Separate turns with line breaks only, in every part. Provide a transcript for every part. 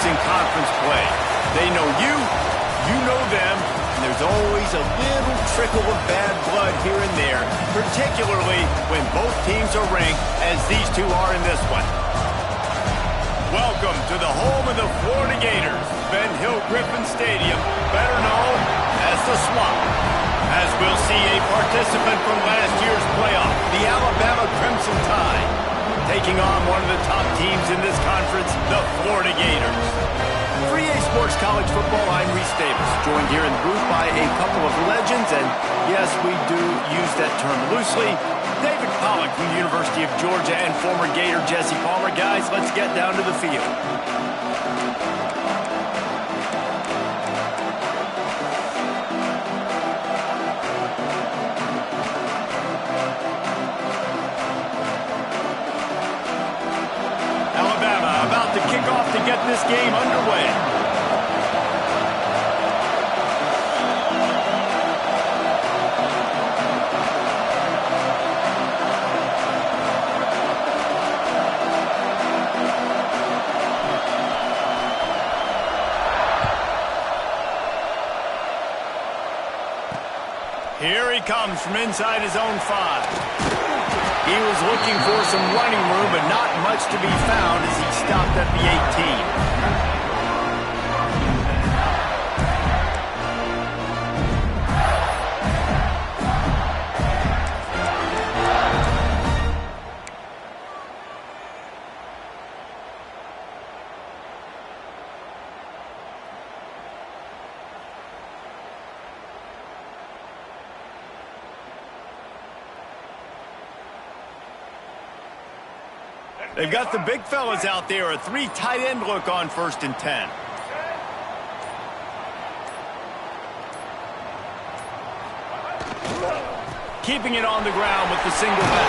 in conference play. They know you, you know them, and there's always a little trickle of bad blood here and there, particularly when both teams are ranked as these two are in this one. Welcome to the home of the Florida Gators, Ben Hill Griffin Stadium, better known as the Swamp. As we'll see a participant from last year's playoff, the Alabama Crimson Tide, taking on one of the top teams in this conference, the Florida Gators. For EA Sports College Football, I'm Reese Davis, joined here in the booth by a couple of legends, and yes, we do use that term loosely. David Pollack from the University of Georgia and former Gator Jesse Palmer. Guys, let's get down to the field. Alabama about to kick off to get this game underway. Here he comes from inside his own 5. He was looking for some running room, but not much to be found as he stopped at the 18. They've got the big fellas out there, a 3 tight end look on 1st and 10. Keeping it on the ground with the single back.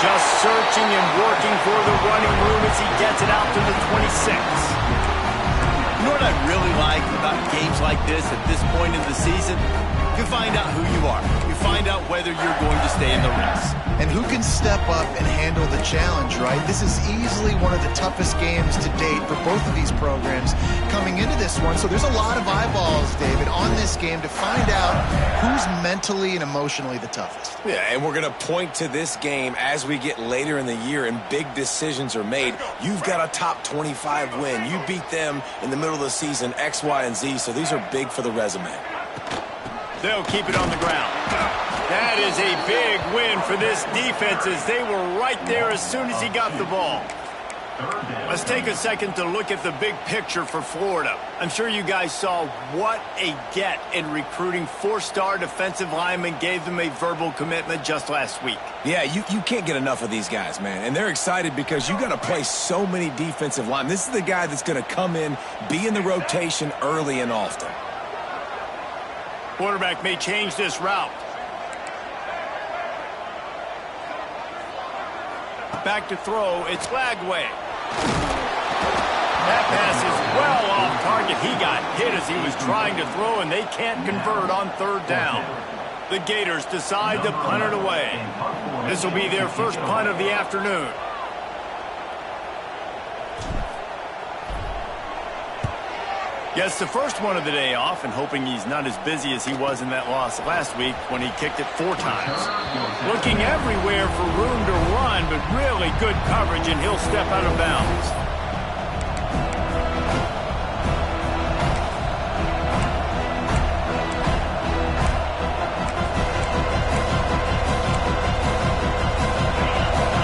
Just searching and working for the running room as he gets it out to the 26. You know what I really like about games like this at this point in the season? You find out who you are. You find out whether you're going to stay in the race.
And who can step up and handle the challenge, right? This is easily one of the toughest games to date for both of these programs coming into this one. So there's a lot of eyeballs, David, on this game to find out who's mentally and emotionally the toughest.
Yeah, and we're going to point to this game as we get later in the year and big decisions are made. You've got a top 25 win. You beat them in the middle of the season, X, Y, and Z, so these are big for the resume.
They'll keep it on the ground. That is a big win for this defense as they were right there as soon as he got the ball. Let's take a second to look at the big picture for Florida. I'm sure you guys saw what a get in recruiting 4-star defensive linemen gave them a verbal commitment just last week.
Yeah, you can't get enough of these guys, man. And they're excited because you got to play so many defensive linemen. This is the guy that's going to come in, be in the rotation early and often.
Quarterback may change this route. Back to throw, it's Lagway. That pass is well off target. He got hit as he was trying to throw, and they can't convert on 3rd down. The Gators decide to punt it away. This will be their first punt of the afternoon. Gets the first one of the day off, and hoping he's not as busy as he was in that loss last week when he kicked it 4 times. Looking everywhere for room to run, but really good coverage, and he'll step out of bounds.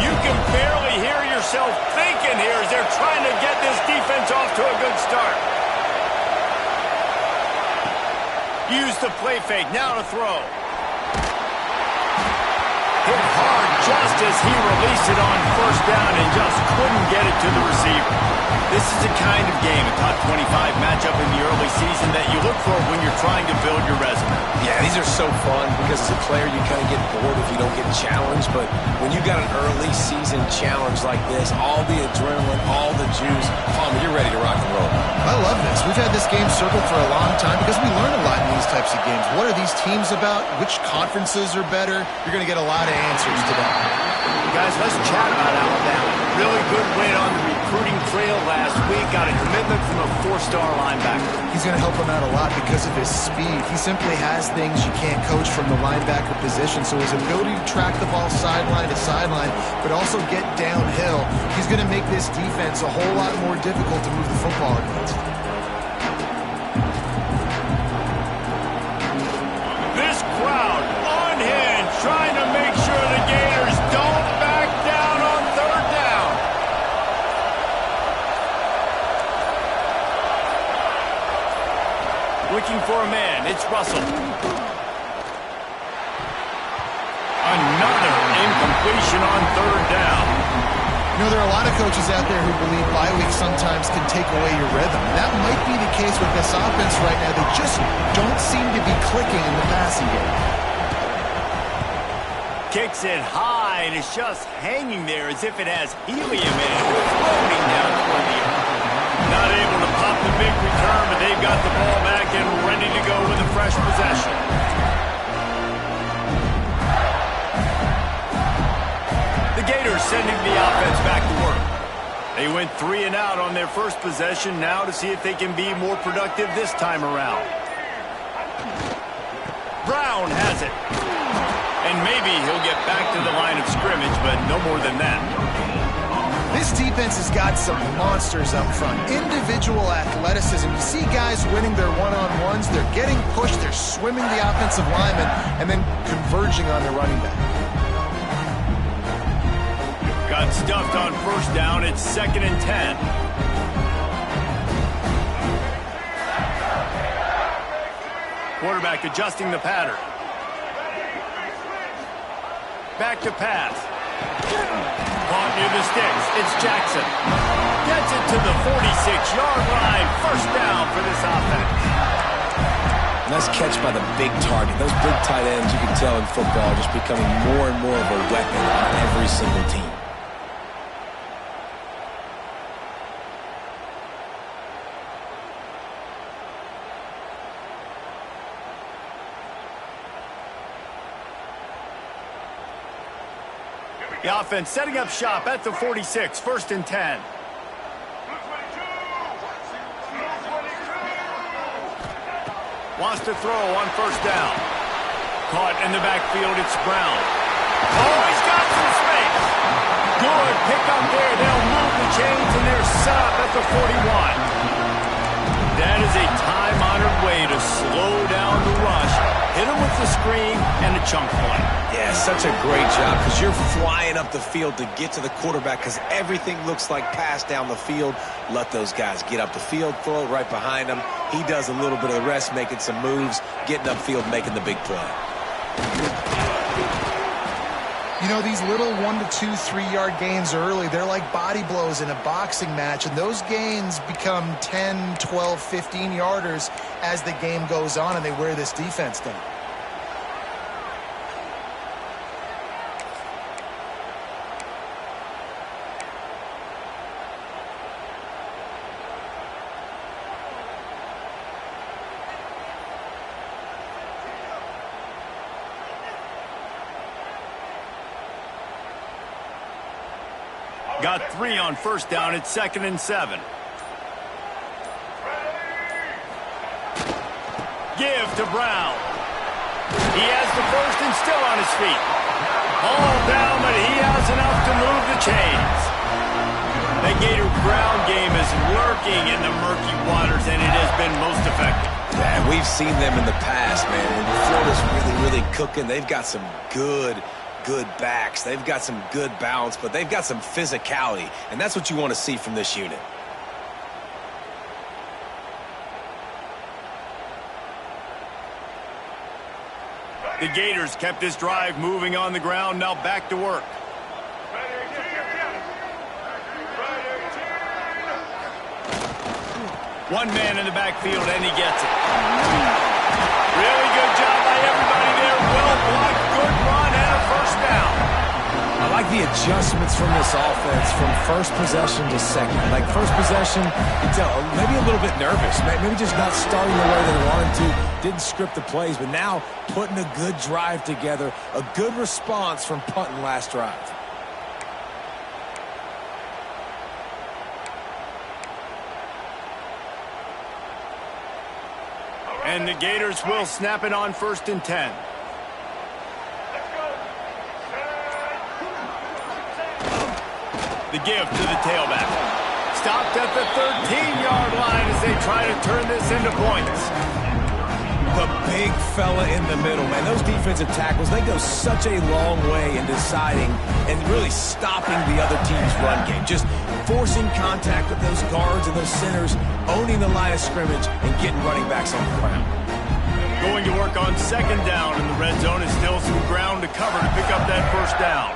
You can barely hear yourself thinking here as they're trying to get this defense off to a good start. Use the play fake, now to throw. Hit hard just as he released it on 1st down and just couldn't get it to the receiver. This is the kind of game, a top 25 matchup in the early season that you look for when you're trying to build your resume.
Yeah, these are so fun because as a player you kind of get bored if you don't get challenged, but when you got an early season challenge like this, all the adrenaline, all the juice, Palmer, you're ready to rock and roll.
I love this. We've had this game circled for a long time because we learn a lot in these types of games. What are these teams about? Which conferences are better? You're going to get a lot of answers today.
Guys, let's chat about Alabama. Really good win on the recruiting trail last week, got a commitment from a 4-star linebacker.
He's going to help him out a lot because of his speed. He simply has things you can't coach from the linebacker position. So his ability to track the ball sideline to sideline, but also get downhill, he's going to make this defense a whole lot more difficult to move the football against.
This crowd unhinged, trying to make sure the Gators don't back down on 3rd down. Looking for a man, it's Russell. Another incompletion on 3rd down.
You know, there are a lot of coaches out there who believe bye weeks sometimes can take away your rhythm. And that might be the case with this offense right now. They just don't seem to be clicking in the passing game.
Kicks it high, and it's just hanging there as if it has helium in it. Floating down toward the air. Not able to pop the big return, but they've got the ball back and ready to go with a fresh possession. The Gators sending the offense back to work. They went 3 and out on their first possession, now to see if they can be more productive this time around. Brown has it. And maybe he'll get back to the line of scrimmage, but no more than that.
This defense has got some monsters up front. Individual athleticism. You see guys winning their one-on-ones. They're getting pushed. They're swimming the offensive lineman and then converging on their running back.
Got stuffed on 1st down. It's 2nd and 10. Quarterback adjusting the pattern. Back to pass. Caught near the sticks. It's Jackson. Gets it to the 46-yard line. 1st down for this offense.
Nice catch by the big target. Those big tight ends, you can tell in football, are just becoming more and more of a weapon on every single team.
The offense setting up shop at the 46, 1st and 10. Wants to throw on 1st down. Caught in the backfield, it's Brown. Oh, he's got some space. Good pick up there. They'll move the chains, and they're set up at the 41. That is a time-honored way to slow down the rush. Hit him with the screen and a chunk play.
Yeah, such a great job because you're flying up the field to get to the quarterback because everything looks like pass down the field. Let those guys get up the field, throw it right behind him. He does a little bit of the rest, making some moves, getting upfield, making the big play.
You know, these little 1 to 2, 3-yard gains early, they're like body blows in a boxing match, and those gains become 10, 12, 15-yarders as the game goes on, and they wear this defense down.
Got 3 on 1st down. It's 2nd and 7. Give to Brown. He has the 1st and still on his feet. All down, but he has enough to move the chains. The Gator ground game is lurking in the murky waters, and it has been most effective.
Yeah, we've seen them in the past, man. When Florida's really cooking, they've got some good backs. They've got some good balance, but they've got some physicality, and that's what you want to see from this unit.
The Gators kept this drive moving on the ground, now back to work. One man in the backfield, and he gets it. Really good job by everybody there. Well blocked, good run, and a 1st down.
I like the adjustments from this offense from first possession to second. Like first possession, you tell maybe a little bit nervous, maybe just not starting the way they wanted to, didn't script the plays, but now putting a good drive together, a good response from punting last drive.
And the Gators will snap it on 1st and 10. The give to the tailback. Stopped at the 13-yard line as they try to turn this into points.
The big fella in the middle, man. Those defensive tackles, they go such a long way in deciding and really stopping the other team's run game. Just forcing contact with those guards and those centers, owning the line of scrimmage, and getting running backs on the ground.
Going to work on 2nd down in the red zone is still some ground to cover to pick up that 1st down.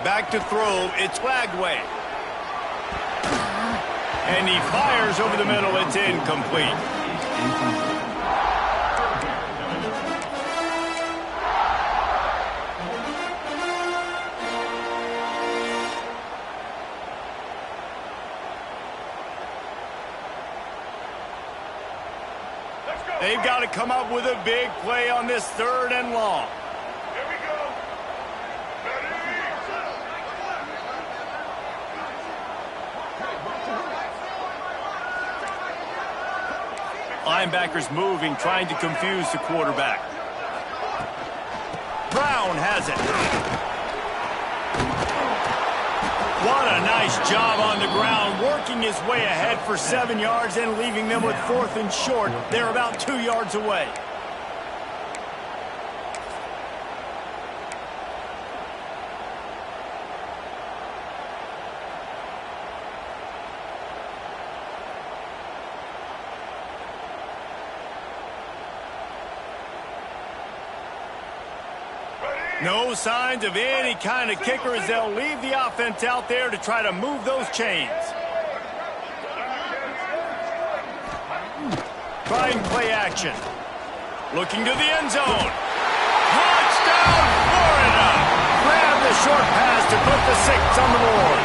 Back to throw, it's Flagway. And he fires over the middle, it's incomplete. They've got to come up with a big play on this 3rd and long. Linebackers moving, trying to confuse the quarterback. Brown has it. What a nice job on the ground, working his way ahead for 7 yards and leaving them with 4th and short. They're about 2 yards away. No signs of any kind of kicker as they'll leave the offense out there to try to move those chains. Trying play action. Looking to the end zone. Touchdown, Florida! Grab the short pass to put the 6 on the board.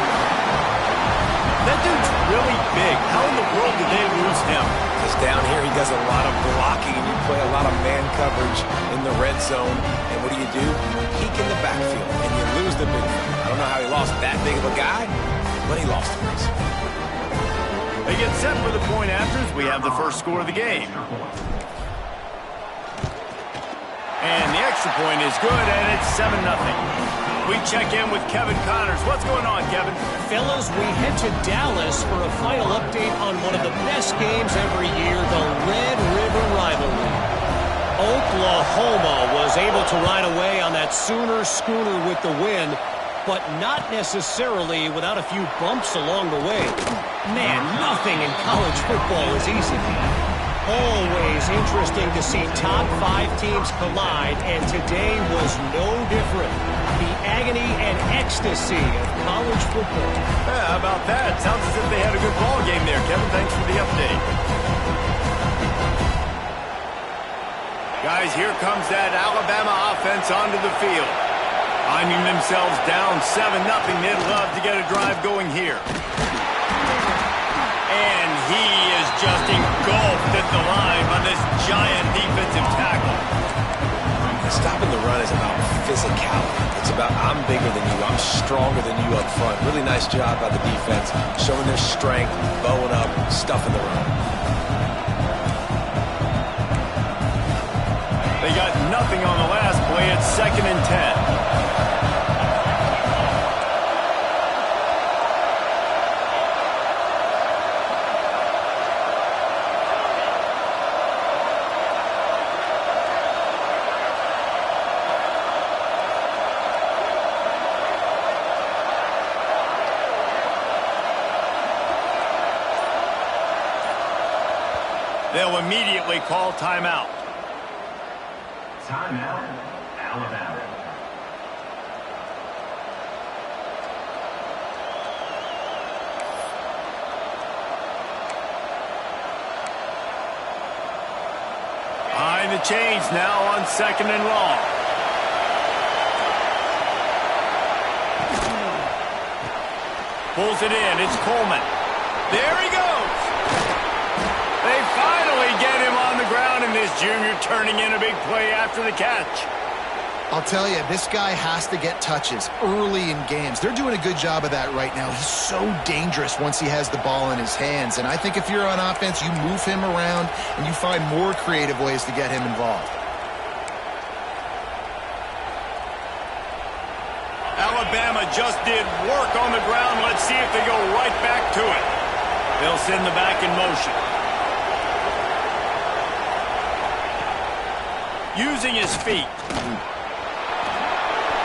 That dude's really big. How in the world did they lose him?
Because down here he does a lot of blocking and you play a lot of man coverage in the red zone. And what do? Peek in the backfield and you lose the big fella. I don't know how he lost that big of a guy, but he lost him.
They get set for the point afters. We have the first score of the game. And the extra point is good, and it's 7-0. We check in with Kevin Connors. What's going on, Kevin?
Fellas, we head to Dallas for a final update on one of the best games every year, the Red River rivalry. Oklahoma was able to ride away on that Sooner schooner with the win, but not necessarily without a few bumps along the way. Man, nothing in college football is easy. Always interesting to see top 5 teams collide, and today was no different. The agony and ecstasy of college football.
Yeah, how about that? Sounds as if they had a good ball game there, Kevin. Thanks for the update. Guys, here comes that Alabama offense onto the field. Finding themselves down 7-0, they'd love to get a drive going here. And he is just engulfed at the line by this giant defensive tackle.
Stopping the run is about physicality. It's about I'm bigger than you, I'm stronger than you up front. Really nice job by the defense, showing their strength, bowing up, stuffing the run.
They got nothing on the last play. It's 2nd and 10. They'll immediately call timeout.
Timeout, Alabama.
Behind the chains now on 2nd and long. Pulls it in. It's Coleman. There he goes. They finally get him on the ground, and this junior turning in a big play after the catch.
I'll tell you, this guy has to get touches early in games. They're doing a good job of that right now. He's so dangerous once he has the ball in his hands. And I think if you're on offense, you move him around and you find more creative ways to get him involved.
Alabama just did work on the ground. Let's see if they go right back to it. They'll send the back in motion. Using his feet.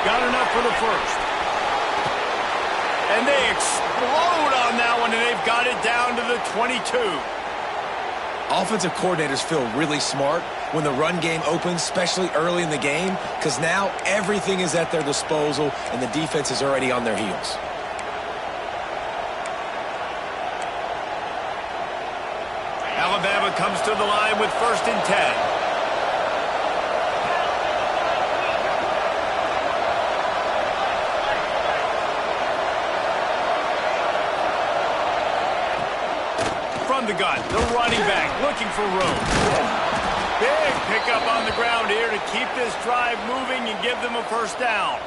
Got enough for the first. And they explode on that one, and they've got it down to the 22.
Offensive coordinators feel really smart when the run game opens, especially early in the game, because now everything is at their disposal, and the defense is already on their heels.
Alabama comes to the line with 1st and 10. From the gun, the running back looking for room. Big pickup on the ground here to keep this drive moving and give them a 1st down.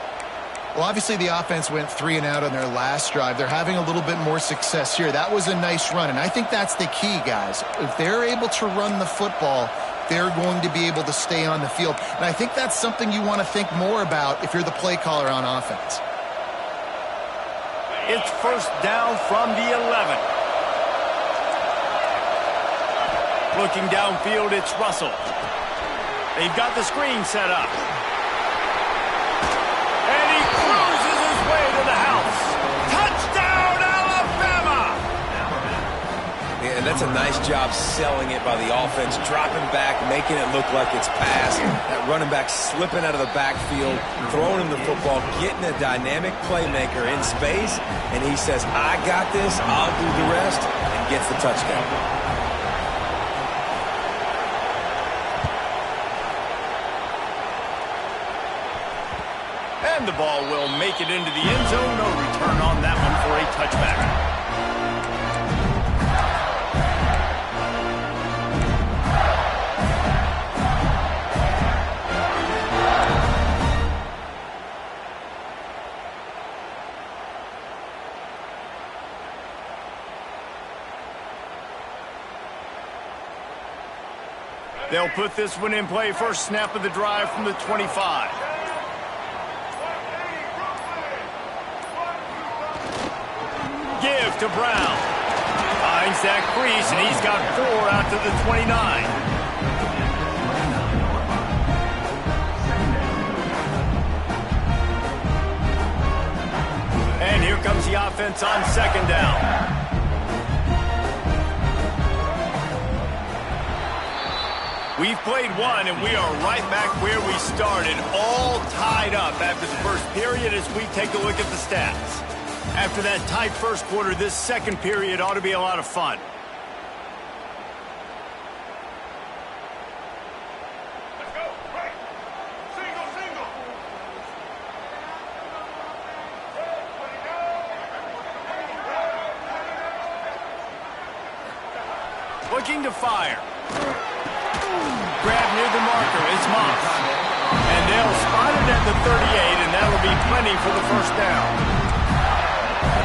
Well, obviously the offense went 3 and out on their last drive. They're having a little bit more success here. That was a nice run, and I think that's the key, guys. If they're able to run the football, they're going to be able to stay on the field. And I think that's something you want to think more about if you're the play caller on offense.
It's 1st down from the 11. Looking downfield, it's Russell. They've got the screen set up. And he cruises his way to the house. Touchdown, Alabama!
Yeah, and that's a nice job selling it by the offense, dropping back, making it look like it's passed. That running back slipping out of the backfield, throwing him the football, getting a dynamic playmaker in space, and he says, I got this, I'll do the rest, and gets the touchdown.
And the ball will make it into the end zone. No return on that one for a touchback. They'll put this one in play. 1st snap of the drive from the 25. Give to Brown. Finds that crease, and he's got 4 out to the 29. And here comes the offense on 2nd down. We've played one, and we are right back where we started, all tied up after the 1st period as we take a look at the stats. After that tight 1st quarter, this 2nd period ought to be a lot of fun.
Let's go. Right. Single, single.
Looking to fire. Grab near the marker. It's Moss. And they'll spot it at the 38, and that'll be plenty for the 1st down.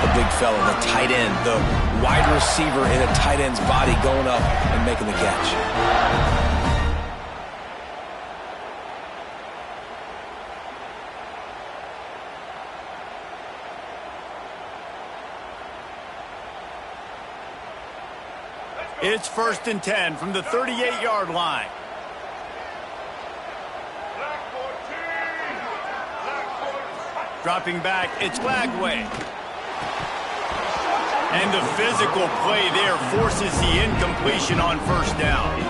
The big fella, the tight end, the wide receiver in a tight end's body going up and making the catch.
It's 1st and 10 from the 38-yard line. Dropping back, it's Lagway. And the physical play there forces the incompletion on 1st down.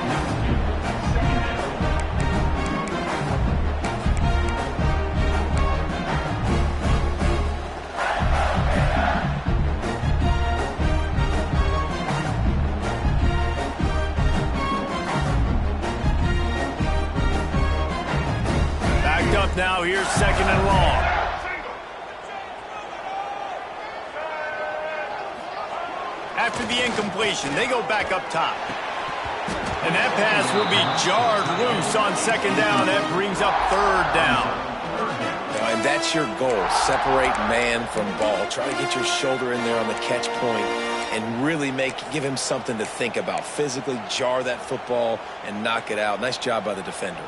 Backed up now, here's 2nd and long. After the incompletion, they go back up top. And that pass will be jarred loose on 2nd down. That brings up 3rd down.
And that's your goal. Separate man from ball. Try to get your shoulder in there on the catch point and really give him something to think about. Physically jar that football and knock it out. Nice job by the defender.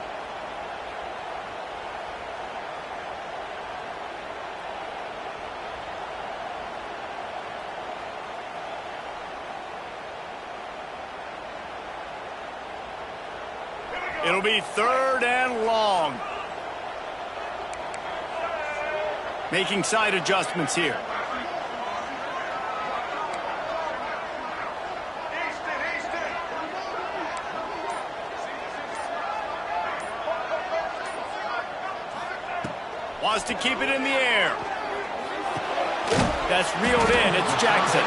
It'll be 3rd and long. Making side adjustments here. Wants to keep it in the air. That's reeled in. It's Jackson.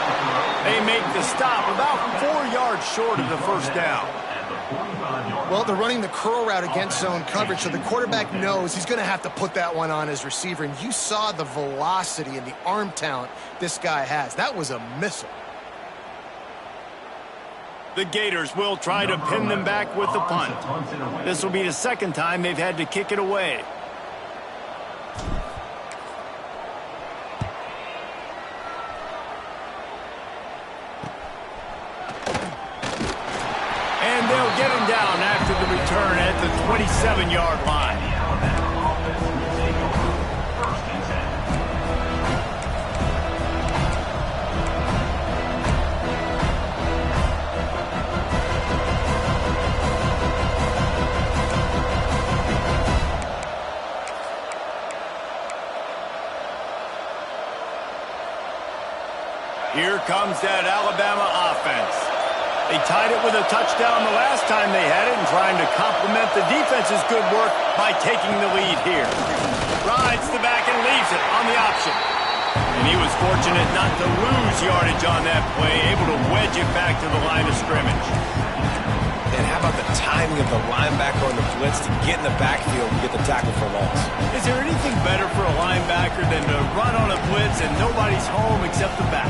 They make the stop about 4 yards short of the first down.
Well, they're running the curl route against zone coverage, so the quarterback knows he's going to have to put that one on his receiver. And you saw the velocity and the arm talent this guy has. That was a missile.
The Gators will try to pin them back with the punt. This will be the second time they've had to kick it away. And they'll get him down after the return at the 27-yard line. Here comes that Alabama offense. They tied it with a touchdown the last time they had it and trying to complement the defense's good work by taking the lead here. Rides the back and leaves it on the option. And he was fortunate not to lose yardage on that play, able to wedge it back to the line of scrimmage.
And how about the timing of the linebacker on the blitz to get in the backfield and get the tackle for loss?
Is there anything better for a linebacker than to run on a blitz and nobody's home except the back?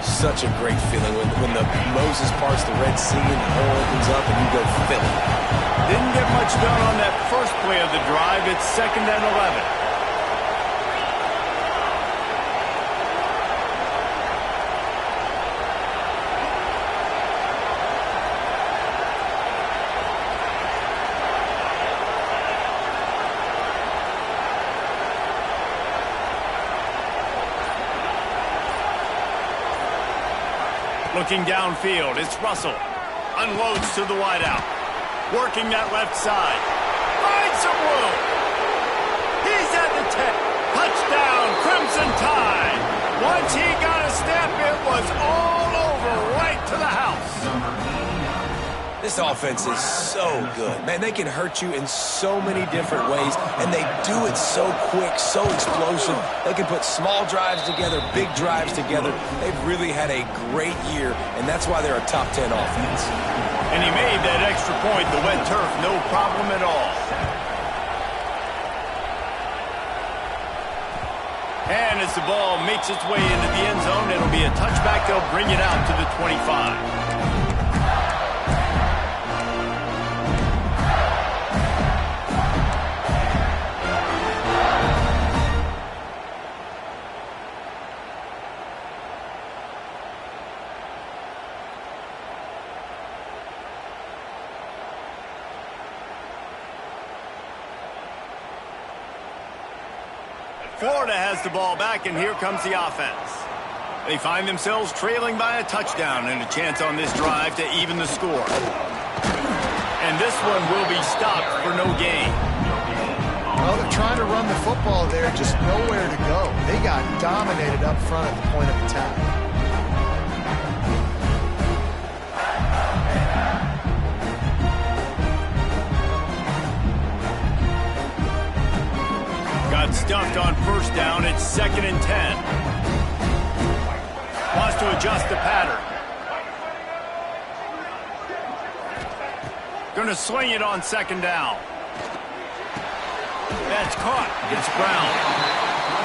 Such a great feeling when the Moses parts the Red Sea and the hole opens up and you go fill it.
Didn't get much done on that first play of the drive. It's 2nd and 11. Looking downfield, it's Russell. Unloads to the wideout. Working that left side. Finds some room. He's at the 10. Touchdown, Crimson Tide. Once he got a step, it was all over, right to the house.
This offense is so good. Man, they can hurt you in so many different ways, and they do it so quick, so explosive. They can put small drives together, big drives together. They've really had a great year, and that's why they're a top 10 offense.
And he made that extra point, the wet turf, no problem at all. And as the ball makes its way into the end zone, it'll be a touchback. They'll bring it out to the 25. Florida has the ball back, and here comes the offense. They find themselves trailing by a touchdown and a chance on this drive to even the score. And this one will be stopped for no gain.
Well, they're trying to run the football there, just nowhere to go. They got dominated up front at the point of attack.
Got stuffed on first down. It's 2nd and 10. Wants to adjust the pattern. Going to sling it on 2nd down. That's caught. It's Brown.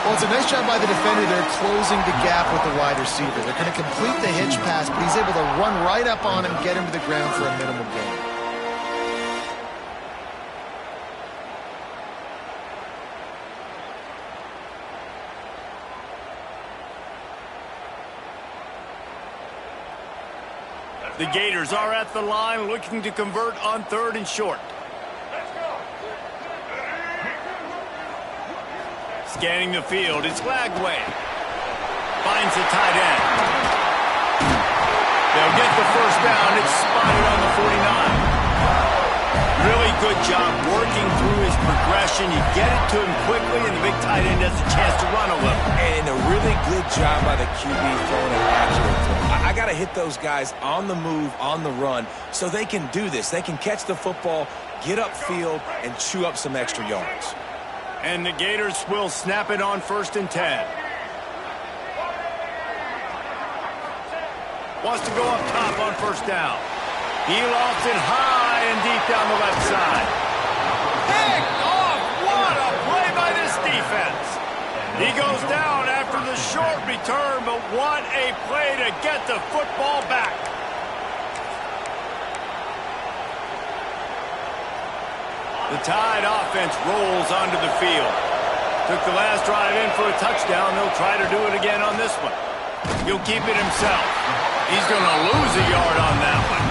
Well, it's a nice job by the defender. They're closing the gap with the wide receiver. They're going to complete the hitch pass, but he's able to run right up on him, get him to the ground for a minimal gain.
The Gators are at the line looking to convert on 3rd and short. Scanning the field, it's Lagway. Finds the tight end. They'll get the first down. It's spotted on the 49. Really good job working through his progression. You get it to him quickly, and the big tight end has a chance to run a little.
And a really good job by the QB throwing it accurately. I got to hit those guys on the move, on the run, so they can do this. They can catch the football, get upfield, and chew up some extra yards.
And the Gators will snap it on 1st and 10. Wants to go up top on 1st down. He lost it high and deep down the left side. Picked off! What a play by this defense. He goes down after the short return, but what a play to get the football back. The Tide offense rolls onto the field. Took the last drive in for a touchdown. They'll try to do it again on this one. He'll keep it himself. He's going to lose a yard on that one.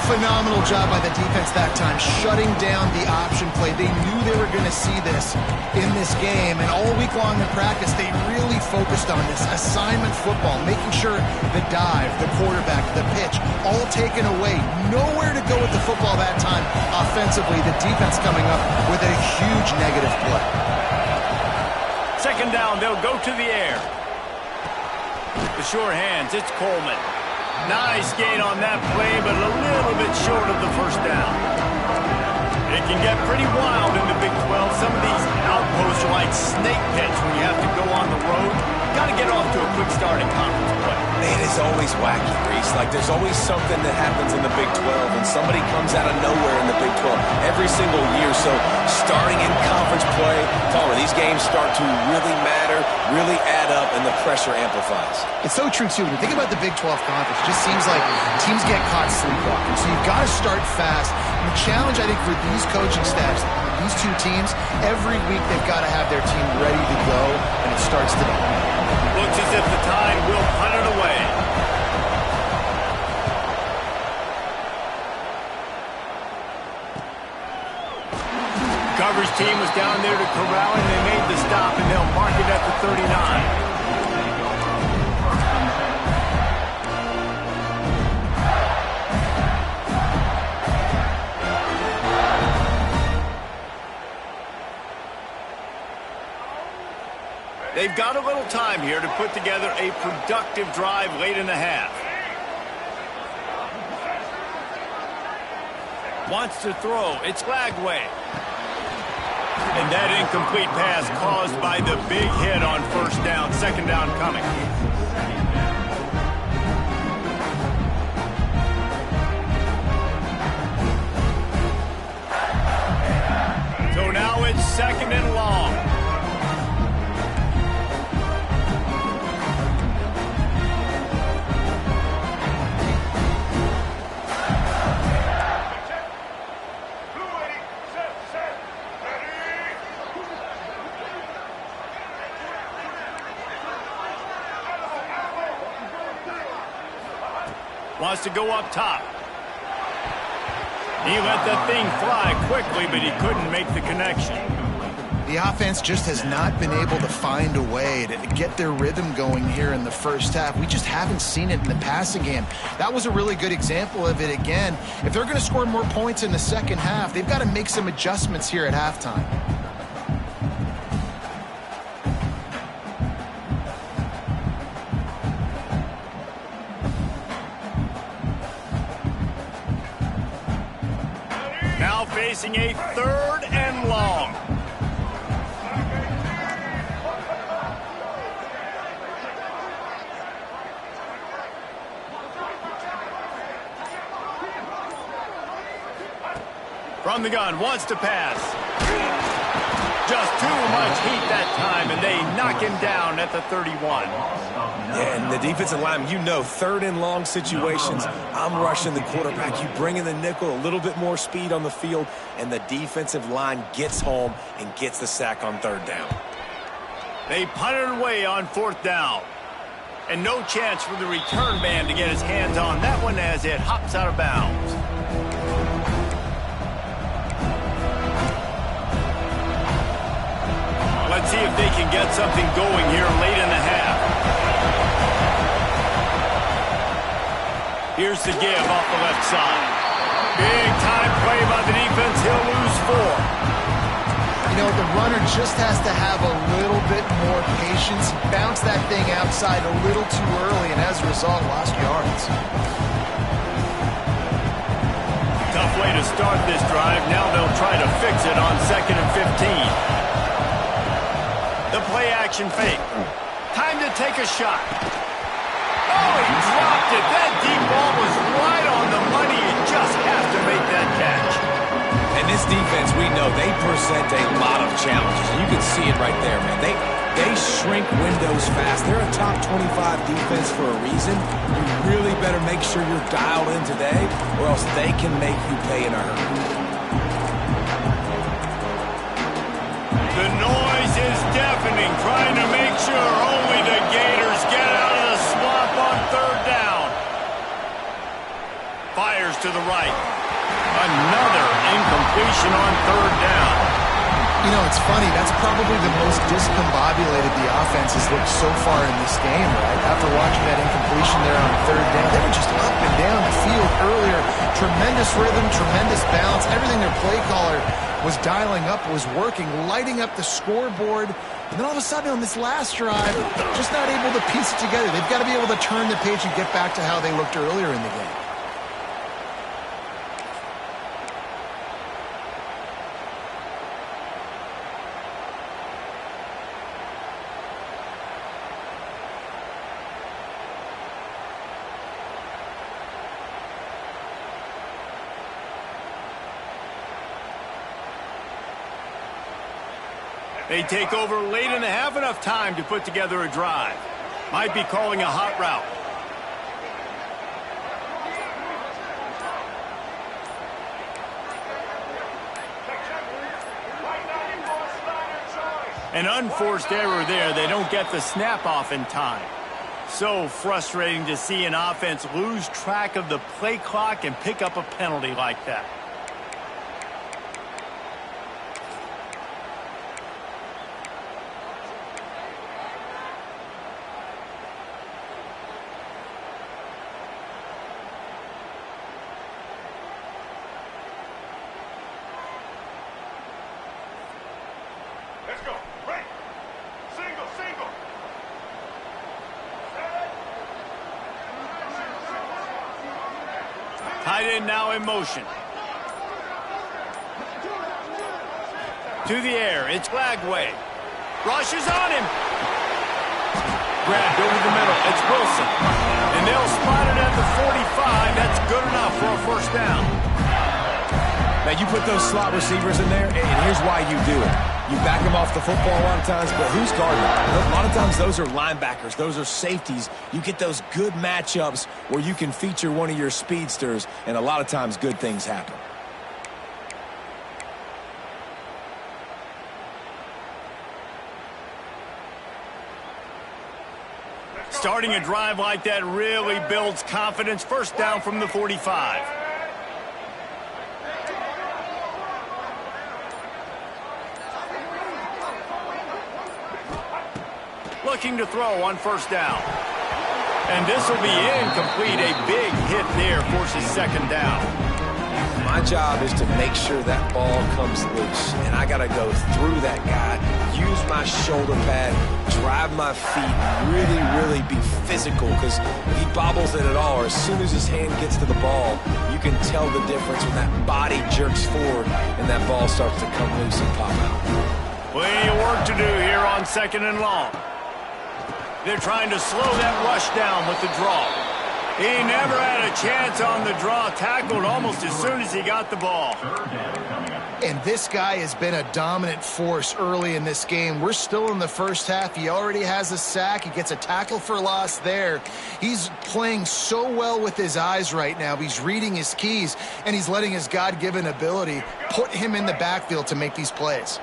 Phenomenal job by the defense that time, shutting down the option play. They knew they were going to see this in this game, and all week long in practice, they really focused on this assignment football, making sure the dive, the quarterback, the pitch, all taken away. Nowhere to go with the football that time offensively. The defense coming up with a huge negative play.
2nd down, they'll go to the air. The sure hands, it's Coleman. Nice gain on that play, but a little bit short of the 1st down. It can get pretty wild in the Big 12. Some of these outposts are like snake pits when you have to go on the road. Got to get off to a quick start in conference play.
Man, it's always wacky, Reese. Like, there's always something that happens in the Big 12, and somebody comes out of nowhere in the Big 12 every single year. So, starting in conference play, these games start to really matter, really add up, and the pressure amplifies.
It's so true, too. When you think about the Big 12 Conference, it just seems like teams get caught sleepwalking. So, you've got to start fast. And the challenge, I think, for these coaching staffs, these two teams, every week they've got to have their team ready to go, and it starts today.
Looks as if the Tide will punt it away. Coverage team was down there to corral him. They made the stop, and they'll mark it at the 39. They've got a little time here to put together a productive drive late in the half. Wants to throw. It's Lagway. And that incomplete pass caused by the big hit on 1st down. 2nd down coming. So now it's 2nd and long. Wants to go up top. He let that thing fly quickly, but he couldn't make the connection.
The offense just has not been able to find a way to get their rhythm going here in the 1st half. We just haven't seen it in the passing game. That was a really good example of it again. If they're going to score more points in the 2nd half, they've got to make some adjustments here at halftime.
Now facing a 3rd and long. From the gun, wants to pass. Just too much heat that time, and they knock him down at the 31.
Yeah, and the defensive lineman, 3rd and long situations, I'm rushing the quarterback. You bring in the nickel, a little bit more speed on the field, and the defensive line gets home and gets the sack on 3rd down.
They punt it away on 4th down. And no chance for the return man to get his hands on that one as it hops out of bounds. Let's see if they can get something going here late in the half. Here's the give off the left side. Big time play by the defense. He'll lose 4.
You know, the runner just has to have a little bit more patience. Bounce that thing outside a little too early, and as a result, lost yards.
Tough way to start this drive. Now they'll try to fix it on 2nd and 15. The play action fake. Time to take a shot. Oh, he dropped it. That deep ball was right on the money. You just have to make that catch.
And this defense, we know, they present a lot of challenges. And you can see it right there, man. They shrink windows fast. They're a top 25 defense for a reason. You really better make sure you're dialed in today, or else they can make you pay in a hurry.
The noise is deafening, trying to make sure only the Gators get out of the swamp on 3rd down. Fires to the right. Another incompletion on 3rd down.
You know, it's funny. That's probably the most discombobulated the offense has looked so far in this game, right? After watching that incompletion there on 3rd down, they were just up and down the field earlier. Tremendous rhythm, tremendous balance. Everything their play caller was dialing up was working, lighting up the scoreboard. And then all of a sudden on this last drive, just not able to piece it together. They've got to be able to turn the page and get back to how they looked earlier in the game.
They take over late in the half, enough time to put together a drive. Might be calling a hot route. An unforced error there. They don't get the snap off in time. So frustrating to see an offense lose track of the play clock and pick up a penalty like that.
Let's go. Right. Single, single.
Tight end now in motion. To the air. It's Lagway. Rushes on him. Grabbed over the middle. It's Wilson. And they'll spot it at the 45. That's good enough for a 1st down.
Now, you put those slot receivers in there, and here's why you do it. You back them off the football a lot of times, but who's guarding them? A lot of times those are linebackers. Those are safeties. You get those good matchups where you can feature one of your speedsters, and a lot of times good things happen.
Starting a drive like that really builds confidence. 1st down from the 45. Looking to throw on 1st down. And this will be incomplete. A big hit there forces 2nd down.
My job is to make sure that ball comes loose, and I got to go through that guy, use my shoulder pad, drive my feet, really be physical, because if he bobbles it at all, or as soon as his hand gets to the ball, you can tell the difference when that body jerks forward and that ball starts to come loose and pop out.
Plenty of work to do here on 2nd and long. They're trying to slow that rush down with the draw. He never had a chance on the draw, tackled almost as soon as he got the ball.
And this guy has been a dominant force early in this game. We're still in the 1st half. He already has a sack. He gets a tackle for loss there. He's playing so well with his eyes right now. He's reading his keys, and he's letting his God-given ability put him in the backfield to make these plays.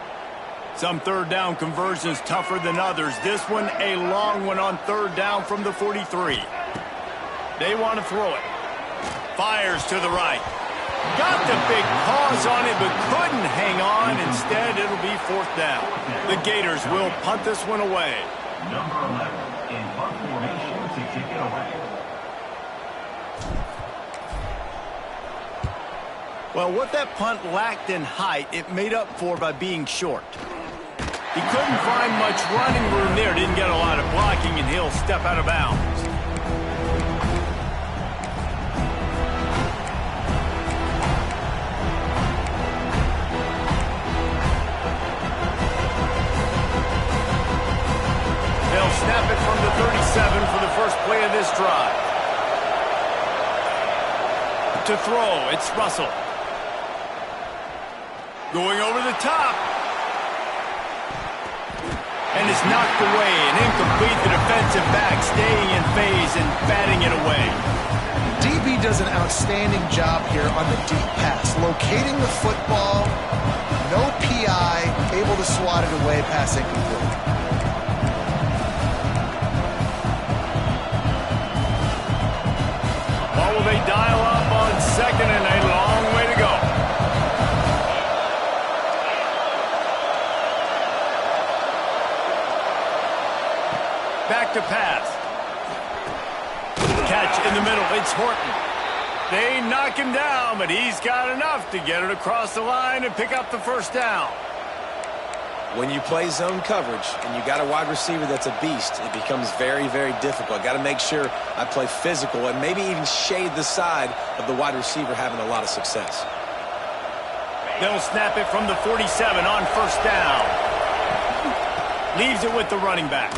Some third down conversions tougher than others. This one, a long one on third down from the 43. They want to throw it. Fires to the right. Got the big pause on it, but couldn't hang on. Instead, it'll be fourth down. The Gators will punt this one away.
Number 11 in punt formation to kick it away.
Well, what that punt lacked in height, it made up for by being short. He couldn't find much running room there. Didn't get a lot of blocking, and he'll step out of bounds. They'll snap it from the 37 for the first play of this drive. To throw, it's Russell. Going over the top. And it's knocked away and incomplete. The defensive back staying in phase and batting it away.
DB does an outstanding job here on the deep pass. Locating the football, no PI, able to swat it away, pass incomplete.
Or will they dial up on second and a long way to go? Back to pass. Catch in the middle. It's Horton. They knock him down, but he's got enough to get it across the line and pick up the first down.
When you play zone coverage and you got a wide receiver that's a beast, it becomes very, very difficult. Got to make sure I play physical and maybe even shade the side of the wide receiver having a lot of success.
They'll snap it from the 47 on first down. Leaves it with the running back.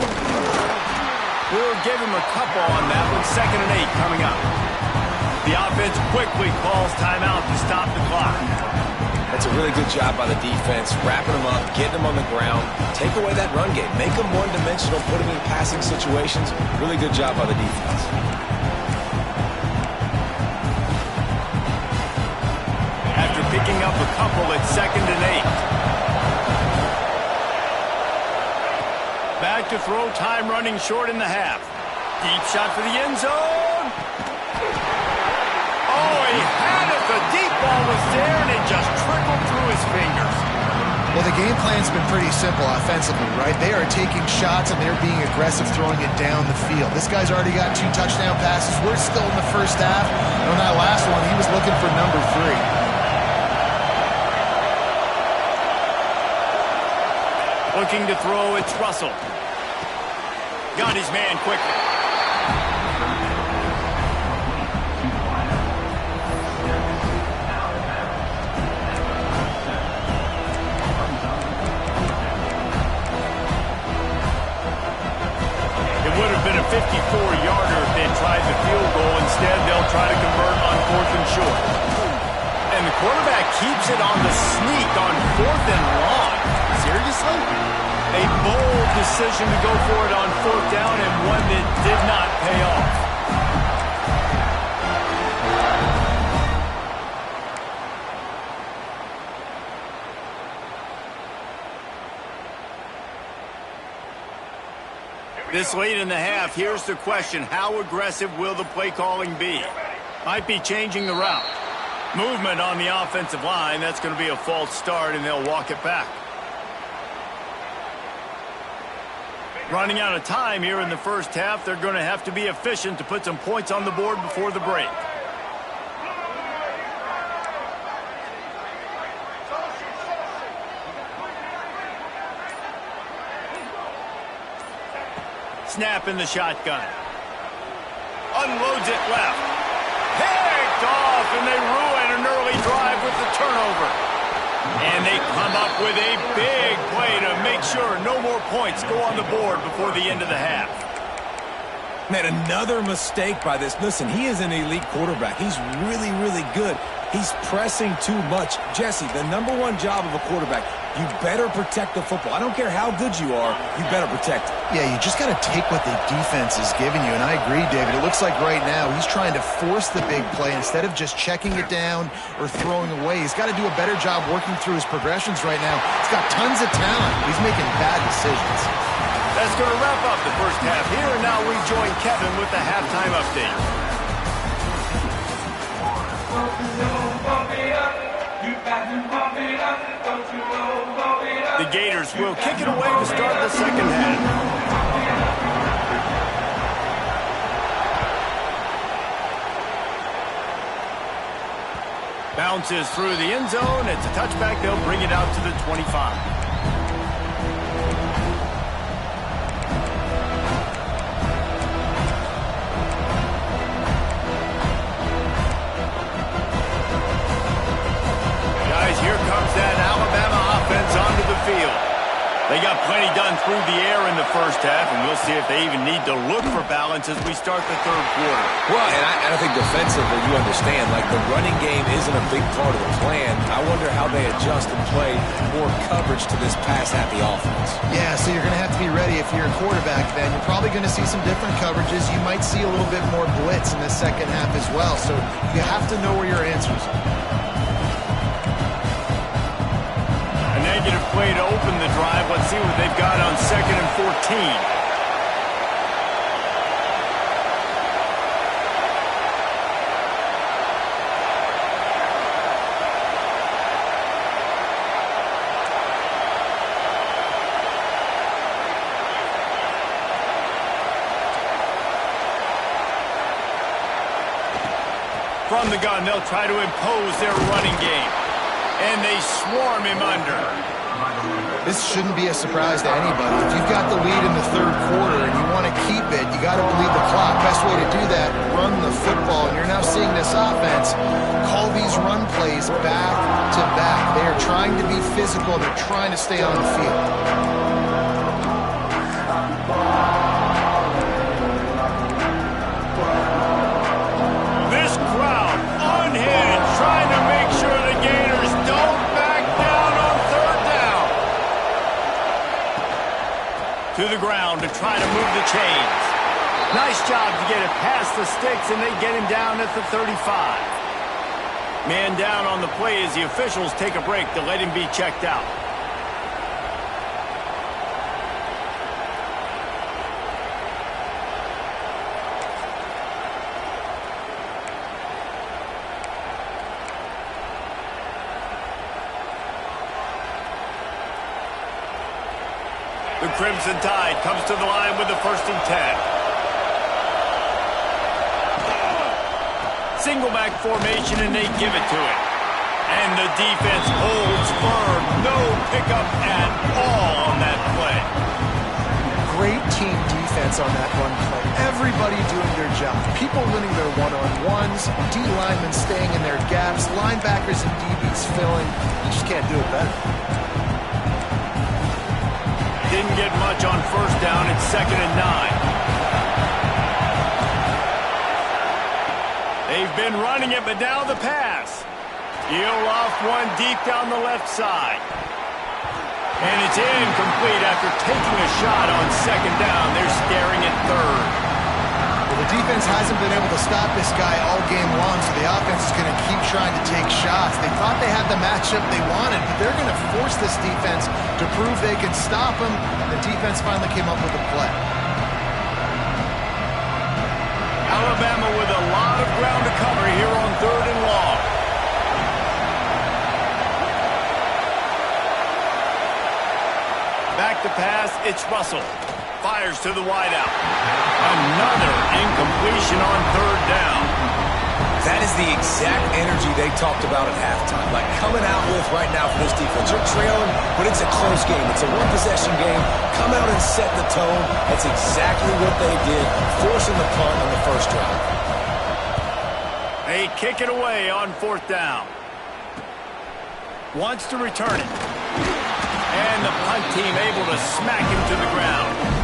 We'll give him a couple on that one. 2nd and 8 coming up. The offense quickly calls timeout to stop the clock.
That's a really good job by the defense, wrapping them up, getting them on the ground, take away that run game, make them one-dimensional, put them in passing situations. Really good job by the defense.
After picking up a couple, it's 2nd and 8. Back to throw, time running short in the half. Deep shot for the end zone. Oh, he had it. The deep ball was there, and it just trickled through his fingers.
Well, the game plan's been pretty simple offensively, right? They are taking shots, and they're being aggressive, throwing it down the field. This guy's already got 2 touchdown passes. We're still in the first half. And on that last one, he was looking for number 3.
Looking to throw, it's Russell. Got his man quickly. It would have been a 54-yarder if they tried the field goal. Instead, they'll try to convert on 4th and short. And the quarterback keeps it on the sneak on 4th and long. Seriously? A bold decision to go for it on 4th down and one that did not pay off. This late in the half, here's the question. How aggressive will the play calling be? Might be changing the route. Movement on the offensive line. That's going to be a false start, and they'll walk it back. Running out of time here in the first half. They're going to have to be efficient to put some points on the board before the break. Snap in the shotgun. Unloads it left. Picked off, and they ruin an early drive with the turnover. And they come up with a big play to make sure no more points go on the board before the end of the half.
Man, another mistake by this. Listen, he is an elite quarterback. He's really, really good. He's pressing too much. Jesse, the number one job of a quarterback, you better protect the football. I don't care how good you are, you better protect it.
Yeah, you just got to take what the defense is giving you, and I agree, David. It looks like right now he's trying to force the big play instead of just checking it down or throwing away. He's got to do a better job working through his progressions right now. He's got tons of talent. He's making bad decisions.
That's going to wrap up the first half here, and now we join Kevin with the halftime update. The Gators will kick it away to start the second half. Bounces through the end zone. It's a touchback. They'll bring it out to the 25. Here comes that Alabama offense onto the field. They got plenty done through the air in the first half, and we'll see if they even need to look for balance as we start the third quarter.
Well, and I think defensively, you understand, like the running game isn't a big part of the plan. I wonder how they adjust and play more coverage to this pass-happy offense.
Yeah, so you're going to have to be ready if you're a quarterback then. You're probably going to see some different coverages. You might see a little bit more blitz in the second half as well, so you have to know where your answers are.
Negative play to open the drive. Let's see what they've got on 2nd and 14. From the gun, they'll try to impose their running game. And they swarm him under.
This shouldn't be a surprise to anybody. If you've got the lead in the third quarter and you want to keep it, you got to bleed the clock. Best way to do that, run the football. And you're now seeing this offense call these run plays back to back. They are trying to be physical. They're trying to stay on the field.
This crowd unhinged, trying to make sure the Gators don't back down on third down. To the ground to try to move the chains. Nice job to get it past the sticks, and they get him down at the 35. Man down on the play as the officials take a break to let him be checked out. The Crimson Tide comes to the line with the 1st and 10. Single back formation, and they give it to it. And the defense holds firm. No pickup at all on that play.
Great team defense on that run play. Everybody doing their job. People winning their one-on-ones, D linemen staying in their gaps, linebackers and DBs filling. You just can't do it better.
Didn't get much on 1st down. It's 2nd and 9. They've been running it, but now the pass. He'll off one deep down the left side. And it's incomplete after taking a shot on 2nd down. They're staring at 3rd.
Well, the defense hasn't been able to stop this guy all game long, so the offense is going to keep trying to take shots. They thought they had the matchup they wanted, but they're going to force this defense to prove they can stop him. The defense finally came up with a play.
Alabama with a lot of ground to cover here on 3rd and long. Back to pass, it's Russell. Fires to the wideout. Another incompletion on 3rd down.
That is the exact energy they talked about at halftime. Like coming out with right now for this defense. You're trailing, but it's a close game. It's a one-possession game. Come out and set the tone. That's exactly what they did, forcing the punt on the first drive.
They kick it away on 4th down. Wants to return it. And the punt team able to smack him to the ground.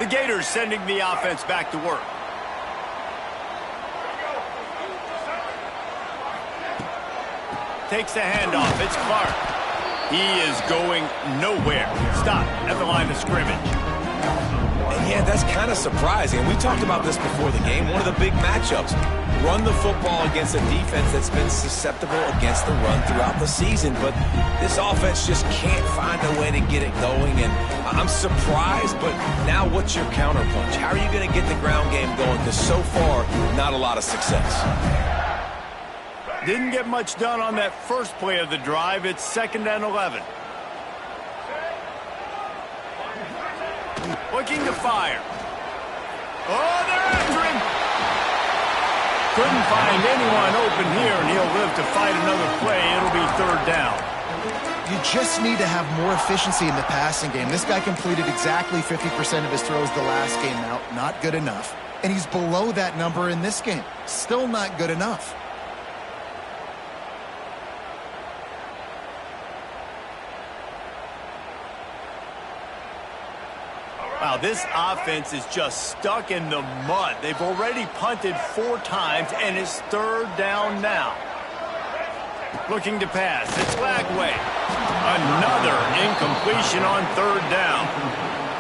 The Gators sending the offense back to work. Takes the handoff. It's Clark. He is going nowhere. Stop at the line of scrimmage.
And yeah, that's kind of surprising. We talked about this before the game. One of the big matchups. Run the football against a defense that's been susceptible against the run throughout the season. But this offense just can't find a way to get it going. And I'm surprised, but now what's your counterpunch? How are you going to get the ground game going? Because so far, not a lot of success.
Didn't get much done on that first play of the drive. It's 2nd and 11. Looking to fire. Oh, they're after him. Couldn't find anyone open here, and he'll live to fight another play. It'll be 3rd down.
You just need to have more efficiency in the passing game. This guy completed exactly 50% of his throws the last game. Now, not good enough. And he's below that number in this game. Still not good enough.
Wow, this offense is just stuck in the mud. They've already punted 4 times, and it's 3rd down now. Looking to pass. It's Lagway. Another incompletion on 3rd down.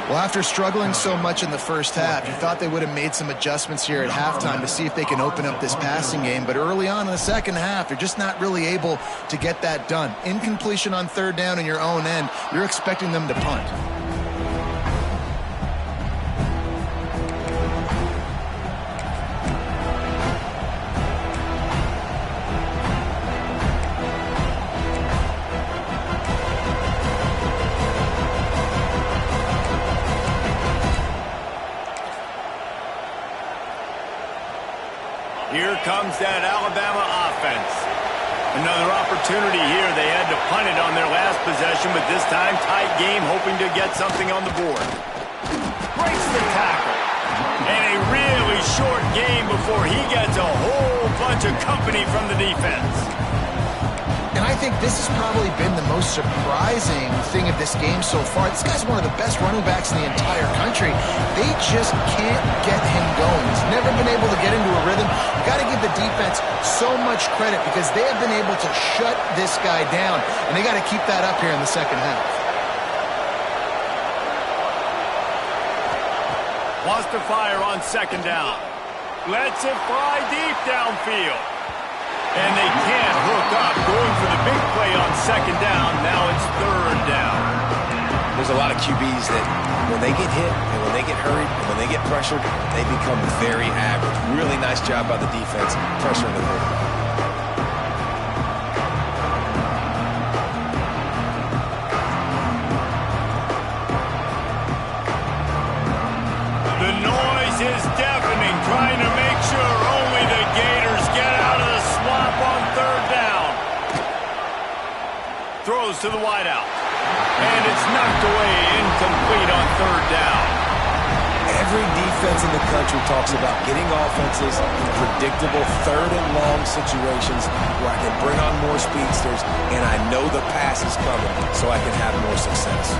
Well, after struggling so much in the first half, you thought they would have made some adjustments here at halftime to see if they can open up this passing game. But early on in the second half, they're just not really able to get that done. Incompletion on 3rd down in your own end, you're expecting them to punt.
Here comes that Alabama offense. Another opportunity here. They had to punt it on their last possession, but this time tight game, hoping to get something on the board. Breaks the tackle. And a really short game before he gets a whole bunch of company from the defense.
And I think this has probably been the most surprising thing of this game so far. This guy's one of the best running backs in the entire country. They just can't get him going. He's never been able to get into a rhythm. You've got to give the defense so much credit because they have been able to shut this guy down. And they got to keep that up here in the second half.
Wants to fire on 2nd down. Lets it fly deep downfield. And they can't hook up. Going for the big play on 2nd down. Now it's 3rd down.
There's a lot of QBs that when they get hit and when they get hurried and when they get pressured, they become very average. Really nice job by the defense pressuring the quarterback.
The noise is deafening, trying to make sure only the Gators get out of the swamp on 3rd down. Throws to the wideout. And it's knocked away, incomplete on 3rd down.
Every defense in the country talks about getting offenses in predictable 3rd and long situations where I can bring on more speedsters and I know the pass is coming so I can have more success.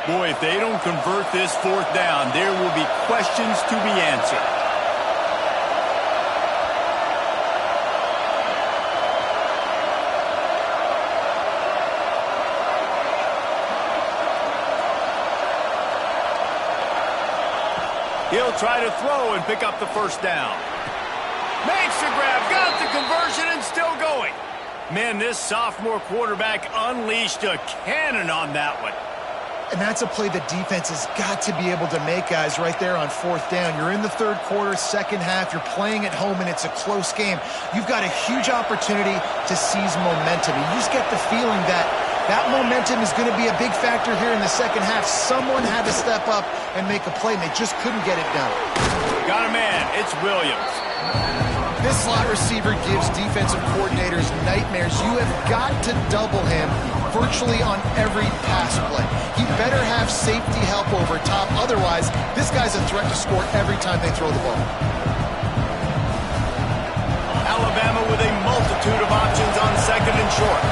Boy, if they don't convert this 4th down, there will be questions to be answered. He'll try to throw and pick up the 1st down. Makes the grab, got the conversion, and still going. Man, this sophomore quarterback unleashed a cannon on that one.
And that's a play the defense has got to be able to make, guys, right there on 4th down. You're in the 3rd quarter, second half. You're playing at home, and it's a close game. You've got a huge opportunity to seize momentum. You just get the feeling that that momentum is going to be a big factor here in the second half. Someone had to step up and make a play, and they just couldn't get it done.
Got a man. It's Williams.
This slot receiver gives defensive coordinators nightmares. You have got to double him virtually on every pass play. he better have safety help over top. Otherwise, this guy's a threat to score every time they throw the ball.
Alabama with a multitude of options on second and short.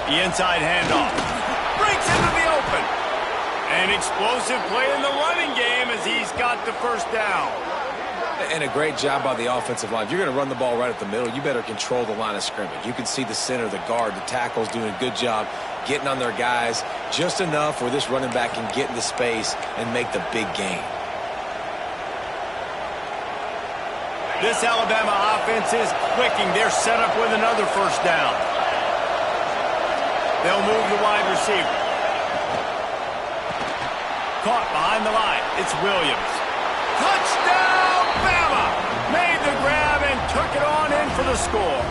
The inside handoff. Breaks into the open. An explosive play in the running game as he's got the first down.
And a great job by the offensive line. If you're going to run the ball right at the middle, you better control the line of scrimmage. You can see the center, the guard, the tackles doing a good job getting on their guys just enough where this running back can get into space and make the big gain.
This Alabama offense is clicking. They're set up with another first down. They'll move the wide receiver. Caught behind the line. It's Williams. Touchdown, Bama! Made the grab and took it on in for the score.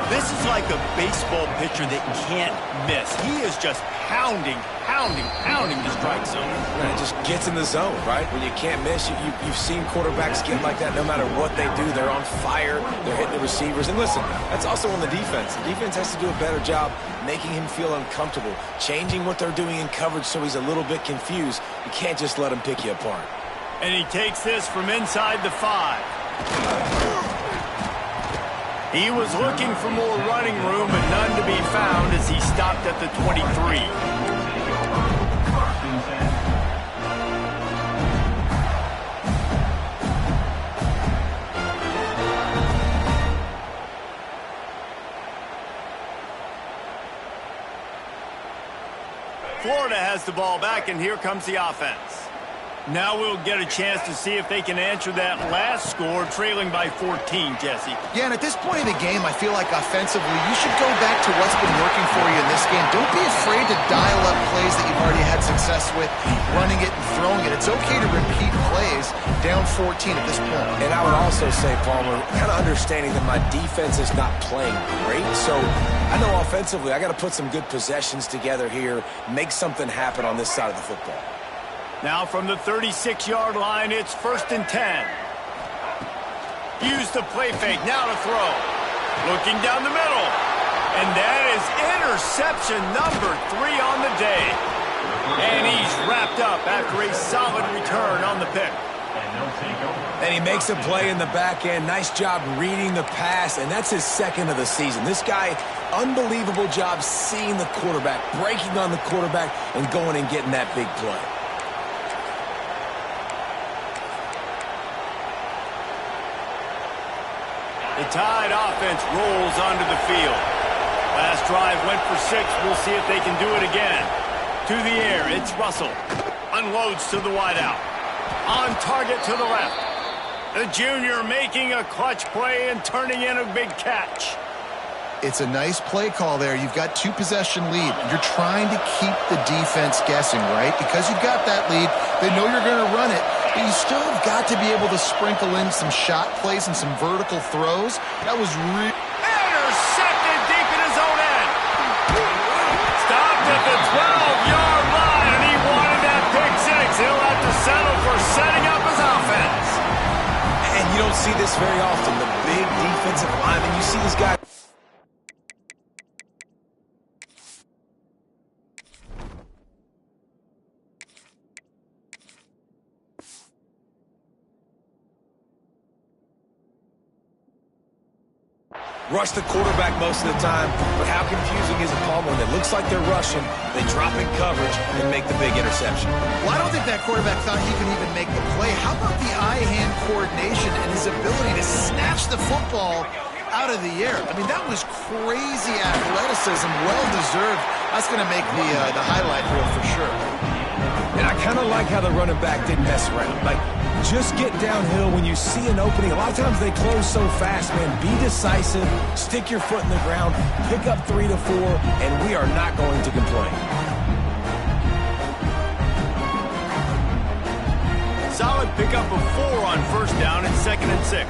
This is like a baseball pitcher that can't miss. He is just pounding the strike zone.
And it just gets in the zone, right? When you can't miss, you've seen quarterbacks get like that no matter what they do. They're on fire. They're hitting the receivers. And listen, that's also on the defense. The defense has to do a better job making him feel uncomfortable, changing what they're doing in coverage so he's a little bit confused. You can't just let him pick you apart.
And he takes this from inside the 5. He was looking for more running room, but none to be found as he stopped at the 23. Florida has the ball back, and here comes the offense. Now we'll get a chance to see if they can answer that last score, trailing by 14, Jesse.
Yeah, and at this point in the game, I feel like offensively, you should go back to what's been working for you in this game. Don't be afraid to dial up plays that you've already had success with, running it and throwing it. It's okay to repeat plays down 14 at this point.
And I would also say, Palmer, kind of understanding that my defense is not playing great, so I know offensively I got to put some good possessions together here, make something happen on this side of the football.
Now from the 36-yard line, it's 1st and 10. Use the play fake, now to throw. Looking down the middle. And that is interception number 3 on the day. And he's wrapped up after a solid return on the pick.
And he makes a play in the back end. Nice job reading the pass, and that's his 2nd of the season. This guy, unbelievable job seeing the quarterback, breaking on the quarterback, and going and getting that big play.
The Tide offense rolls onto the field. Last drive went for 6. We'll see if they can do it again. To the air, it's Russell. Unloads to the wideout. On target to the left. The junior making a clutch play and turning in a big catch.
It's a nice play call there. You've got 2-possession lead. You're trying to keep the defense guessing, right? Because you've got that lead, they know you're going to run it, but you still have got to be able to sprinkle in some shot plays and some vertical throws. That was
intercepted deep in his own end. Stopped at the 12-yard line, and he wanted that pick 6. He'll have to settle for setting up his offense.
And you don't see this very often. The big defensive lineman, you see this guy. Rush the quarterback most of the time, but how confusing is it, Palmer, when it looks like they're rushing, they drop in coverage and make the big interception?
Well, I don't think that quarterback thought he could even make the play. How about the eye-hand coordination and his ability to snatch the football out of the air? I mean, that was crazy athleticism, well-deserved. That's going to make the highlight reel for sure.
And I kind of like how the running back didn't mess around. Like, just get downhill when you see an opening. A lot of times they close so fast, man. Be decisive, stick your foot in the ground, pick up 3 to 4, and we are not going to complain.
Solid pickup of 4 on 1st down and 2nd and 6.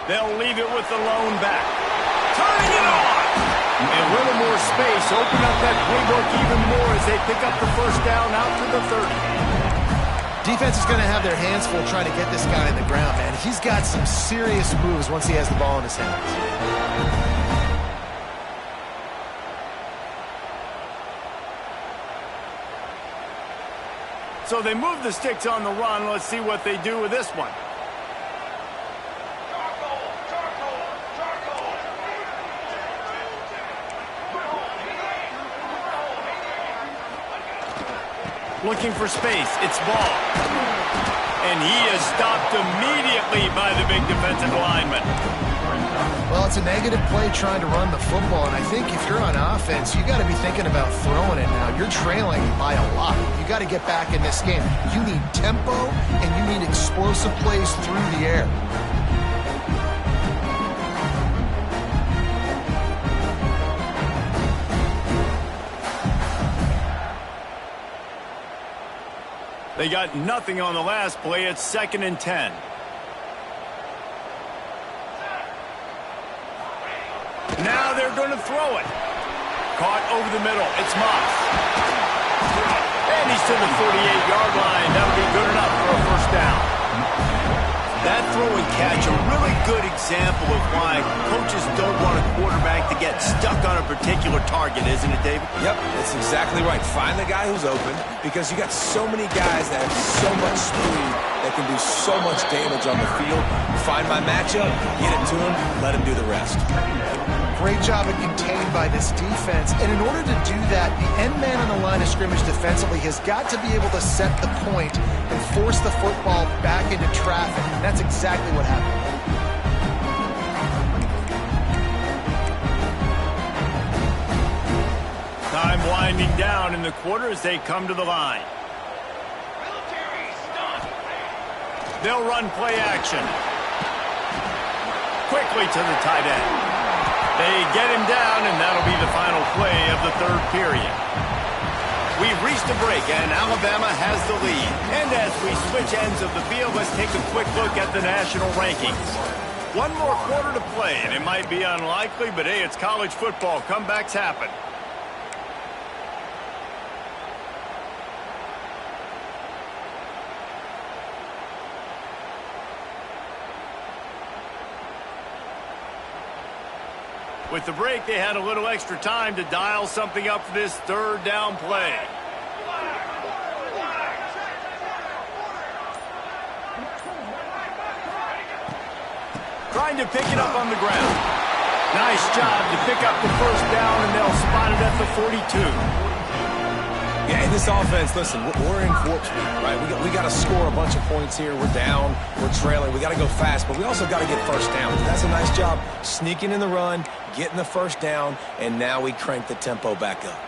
They'll leave it with the lone back. Turning it on! And a little more space, open up that playbook even more as they pick up the 1st down out to the 30.
Defense is going to have their hands full trying to get this guy in the ground, man. He's got some serious moves once he has the ball in his hands.
So they move the sticks on the run. Let's see what they do with this one. Looking for space. It's ball. And he is stopped immediately by the big defensive lineman.
Well, it's a negative play trying to run the football, and I think if you're on offense, you got to be thinking about throwing it now. You're trailing by a lot. You got to get back in this game. You need tempo, and you need explosive plays through the air.
They got nothing on the last play. It's 2nd and 10. Now they're going to throw it. Caught over the middle. It's Moss. And he's to the 48-yard line. That'll be good enough for a first down. That throw and catch, a really good example of why coaches don't want a quarterback to get stuck on a particular target, isn't it, David?
Yep, that's exactly right. Find the guy who's open because you got so many guys that have so much speed that can do so much damage on the field. Find my matchup, get it to him, let him do the rest.
Great job of contained by this defense. And in order to do that, the end man on the line of scrimmage defensively has got to be able to set the point and force the football back into traffic. And that's exactly what happened.
Time winding down in the quarter as they come to the line. They'll run play action. Quickly to the tight end. They get him down, and that'll be the final play of the 3rd period. We've reached a break, and Alabama has the lead. And as we switch ends of the field, let's take a quick look at the national rankings. One more quarter to play, and it might be unlikely, but hey, it's college football. Comebacks happen. With the break, they had a little extra time to dial something up for this 3rd down play. Trying to pick it up on the ground. Nice job to pick up the first down, and they'll spot it at the 42.
Yeah, in this offense, listen, we're in warp speed, right? We got to score a bunch of points here. We're down. We're trailing. We got to go fast, but we also got to get first down. That's a nice job sneaking in the run, getting the first down, and now we crank the tempo back up.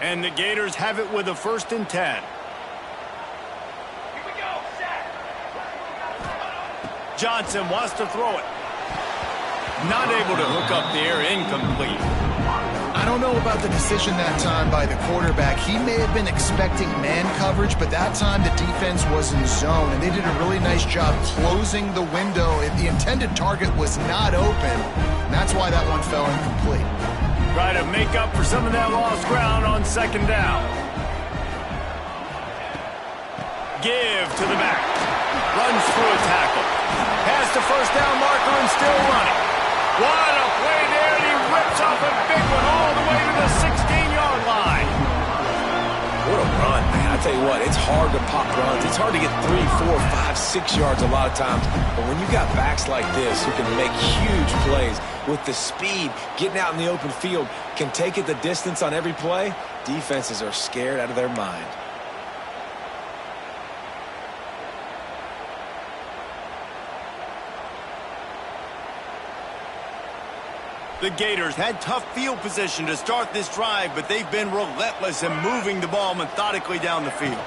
And the Gators have it with a 1st and 10. Johnson wants to throw it. Not able to hook up there, incomplete.
I don't know about the decision that time by the quarterback. He may have been expecting man coverage, but that time the defense was in zone, and they did a really nice job closing the window. If the intended target was not open, and that's why that one fell incomplete.
Try to make up for some of that lost ground on 2nd down. Give to the back. Runs through a tackle. Past the first down marker and still running. What a play there, and he rips off a big one all the way to the 16-yard line.
What a run, man. I tell you what, it's hard to pop runs. It's hard to get 3, 4, 5, 6 yards a lot of times. But when you got backs like this who can make huge plays with the speed, getting out in the open field, can take it the distance on every play, defenses are scared out of their mind.
The Gators had tough field position to start this drive, but they've been relentless in moving the ball methodically down the field.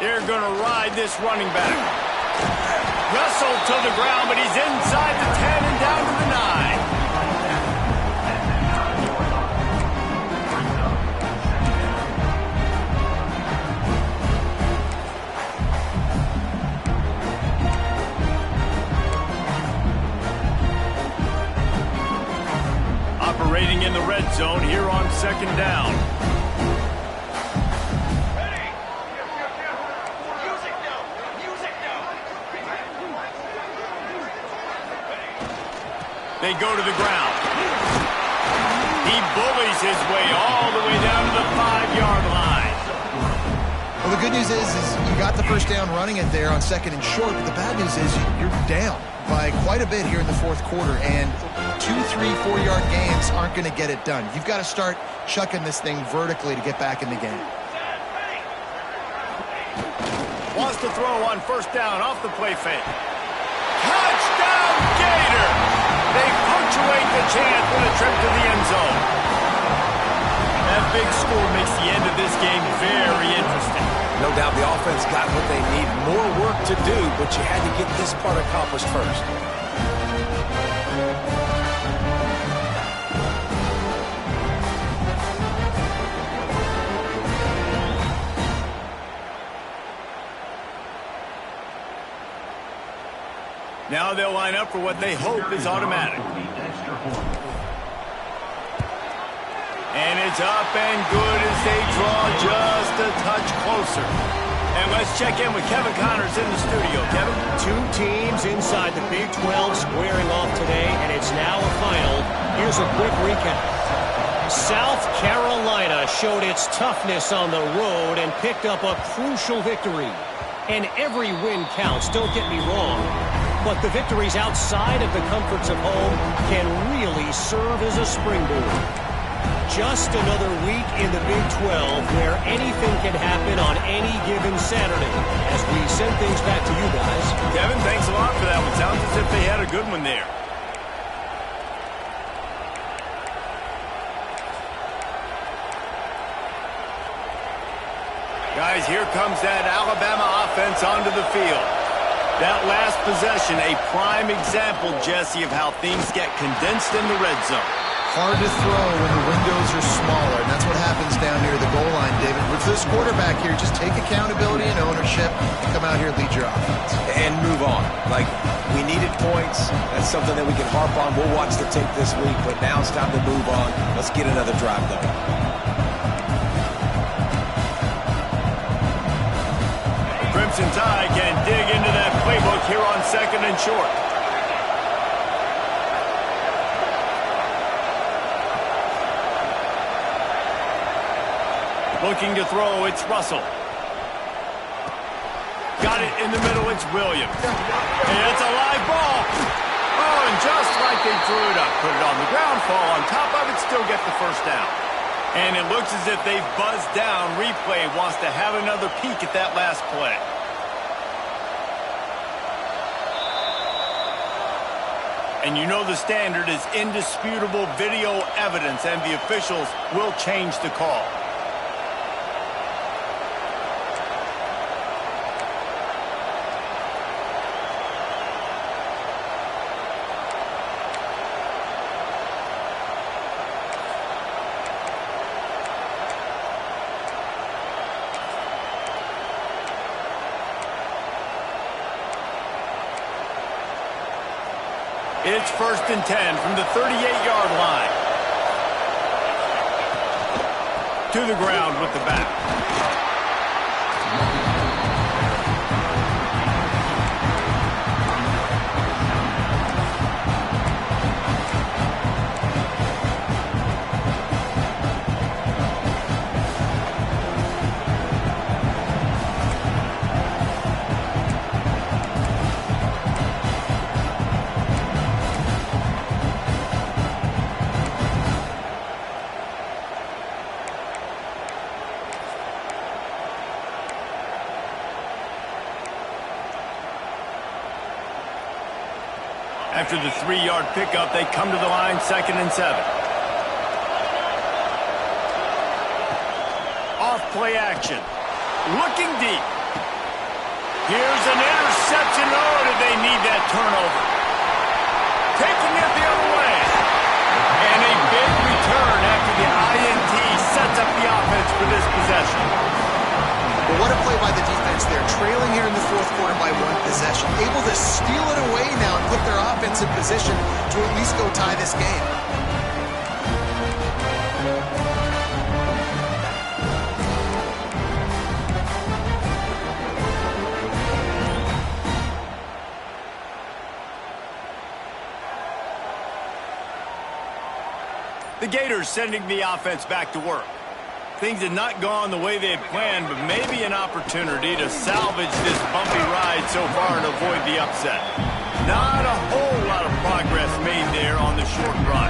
They're going to ride this running back. Wrestled to the ground, but he's inside the 10 and down to the 9. operating in the red zone here on second down. They go to the ground. He bullies his way all the way down to the 5-yard line.
Well, the good news is you got the first down running it there on second and short, but the bad news is you're down by quite a bit here in the fourth quarter, and 2, 3, 4-yard gains aren't going to get it done. You've got to start chucking this thing vertically to get back in the game.
Wants to throw on first down off the play fake. Touchdown, Gator! They punctuate the chance with a trip to the end zone. That big score makes the end of this game very interesting.
No doubt the offense got what they need. More work to do, but you had to get this part accomplished first.
Now they'll line up for what they hope is automatic. And it's up and good as they draw just a touch closer. And let's check in with Kevin Connors in the studio. Kevin?
Two teams inside the Big 12 squaring off today, and it's now a final. Here's a quick recap. South Carolina showed its toughness on the road and picked up a crucial victory. And every win counts, don't get me wrong. But the victories outside of the comforts of home can really serve as a springboard. Just another week in the Big 12 where anything can happen on any given Saturday. As we send things back to you guys.
Kevin, thanks a lot for that one. Sounds as if they had a good one there. Guys, here comes that Alabama offense onto the field. That last possession, a prime example, Jesse, of how things get condensed in the red zone.
Hard to throw when the windows are smaller, and that's what happens down near the goal line, David. With this quarterback here, just take accountability and ownership and come out here and lead your offense.
And move on. Like, we needed points. That's something that we can harp on. We'll watch the tape this week, but now it's time to move on. Let's get another drive going.
Crimson Tide can dig into that playbook here on second and short. Looking to throw, it's Russell. Got it in the middle, it's Williams. And it's a live ball. Oh, and just like they drew it up, put it on the ground, fall on top of it, still get the first down. And it looks as if they've buzzed down. Replay wants to have another peek at that last play. And you know the standard is indisputable video evidence, and the officials will change the call. It's 1st and 10 from the 38-yard line. To the ground with the back. After the 3-yard pickup, they come to the line 2nd and 7. Off play action. Looking deep. Here's an interception. Oh, did they need that turnover? Taking it the other way. And a big return after the INT sets up the offense for this possession.
But what a play by the defense there. Trailing here in the fourth quarter by 1 possession. Able to steal it away now and put their offense in position to at least go tie this game.
The Gators sending the offense back to work. Things had not gone the way they had planned, but maybe an opportunity to salvage this bumpy ride so far and avoid the upset. Not a whole lot of progress made there on the short run.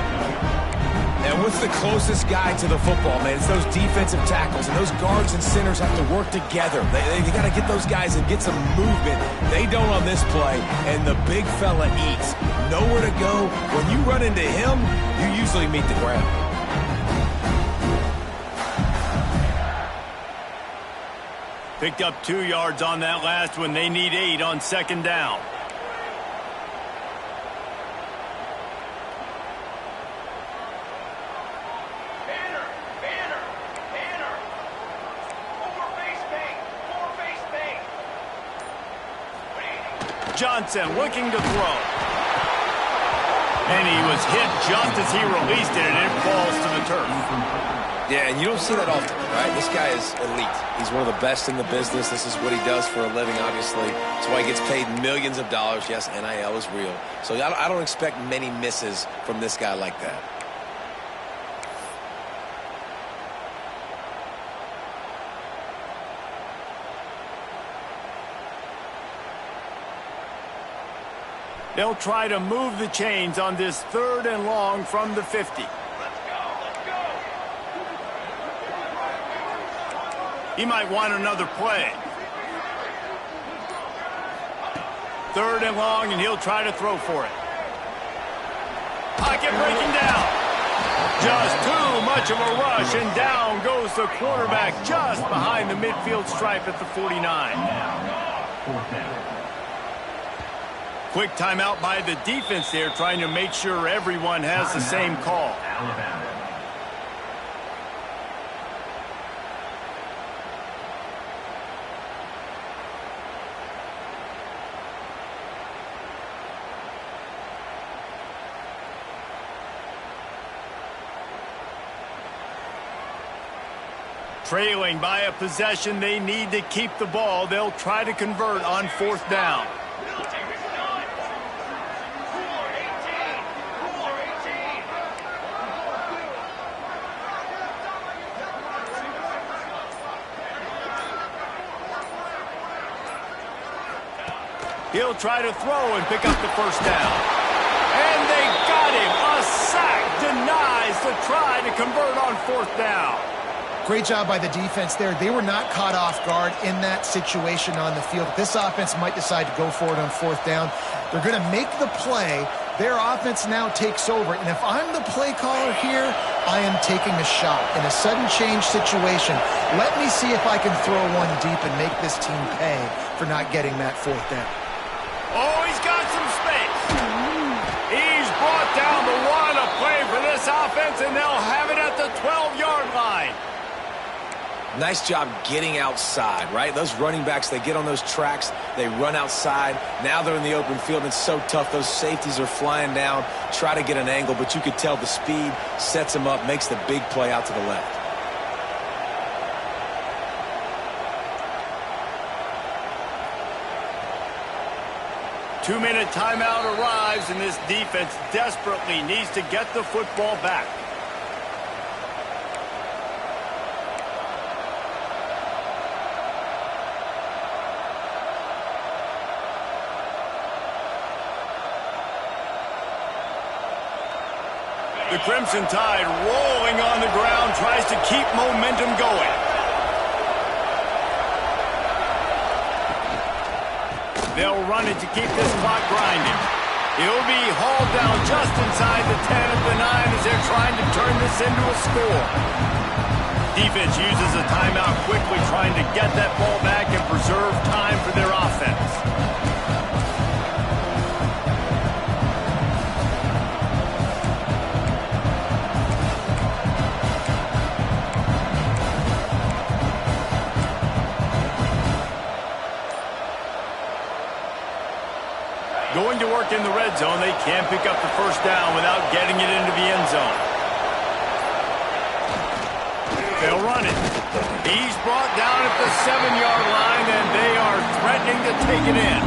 And what's the closest guy to the football, man? It's those defensive tackles, and those guards and centers have to work together. They got to get those guys and get some movement. They don't on this play, and the big fella eats. Nowhere to go. When you run into him, you usually meet the ground.
Picked up 2 yards on that last one. They need 8 on second down. Johnson looking to throw. And he was hit just as he released it, and it falls to the turf.
Yeah, and you don't see that often, right? This guy is elite. He's one of the best in the business. This is what he does for a living, obviously. That's why he gets paid millions of dollars. Yes, NIL is real. So I don't expect many misses from this guy like that.
They'll try to move the chains on this 3rd and long from the 50. He might want another play. 3rd and long, and he'll try to throw for it. Pocket breaking down. Just too much of a rush, and down goes the quarterback just behind the midfield stripe at the 49. Quick timeout by the defense there, trying to make sure everyone has the same call. Trailing by a possession, they need to keep the ball. They'll try to convert on 4th down. He'll try to throw and pick up the 1st down. And they got him. A sack denies the try to convert on 4th down.
Great job by the defense there. They were not caught off guard in that situation on the field. This offense might decide to go for it on 4th down. They're going to make the play. Their offense now takes over. And if I'm the play caller here, I am taking a shot. In a sudden change situation, let me see if I can throw one deep and make this team pay for not getting that 4th down.
Oh, he's got some space. He's brought down the one, a play for this offense, and they'll have it at the 12-yard line.
Nice job getting outside, right? Those running backs, they get on those tracks, they run outside. Now they're in the open field. It's so tough. Those safeties are flying down, try to get an angle, but you could tell the speed sets them up, makes the big play out to the left.
Two-minute timeout arrives, and this defense desperately needs to get the football back. The Crimson Tide rolling on the ground, tries to keep momentum going. They'll run it to keep this clock grinding. He'll be hauled down just inside the 10 at the 9 as they're trying to turn this into a score. Defense uses a timeout quickly, trying to get that ball back and preserve time for their offense. Going to work in the red zone. They can't pick up the 1st down without getting it into the end zone. They'll run it. He's brought down at the 7-yard line, and they are threatening to take it in.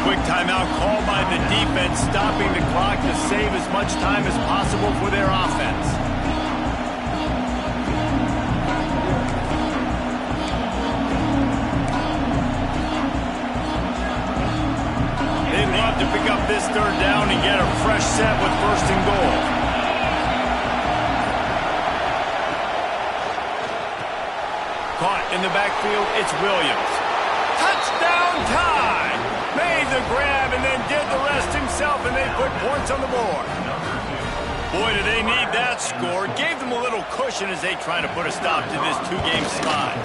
Quick timeout called by the defense, stopping the clock to save as much time as possible for their offense. They'd love to pick up this third down and get a fresh set with first and goal. Caught in the backfield, it's Williams. Touchdown time! Made the grab and then did the rest himself, and they put points on the board. Boy, do they need that score. Gave them a little cushion as they try to put a stop to this two-game slide.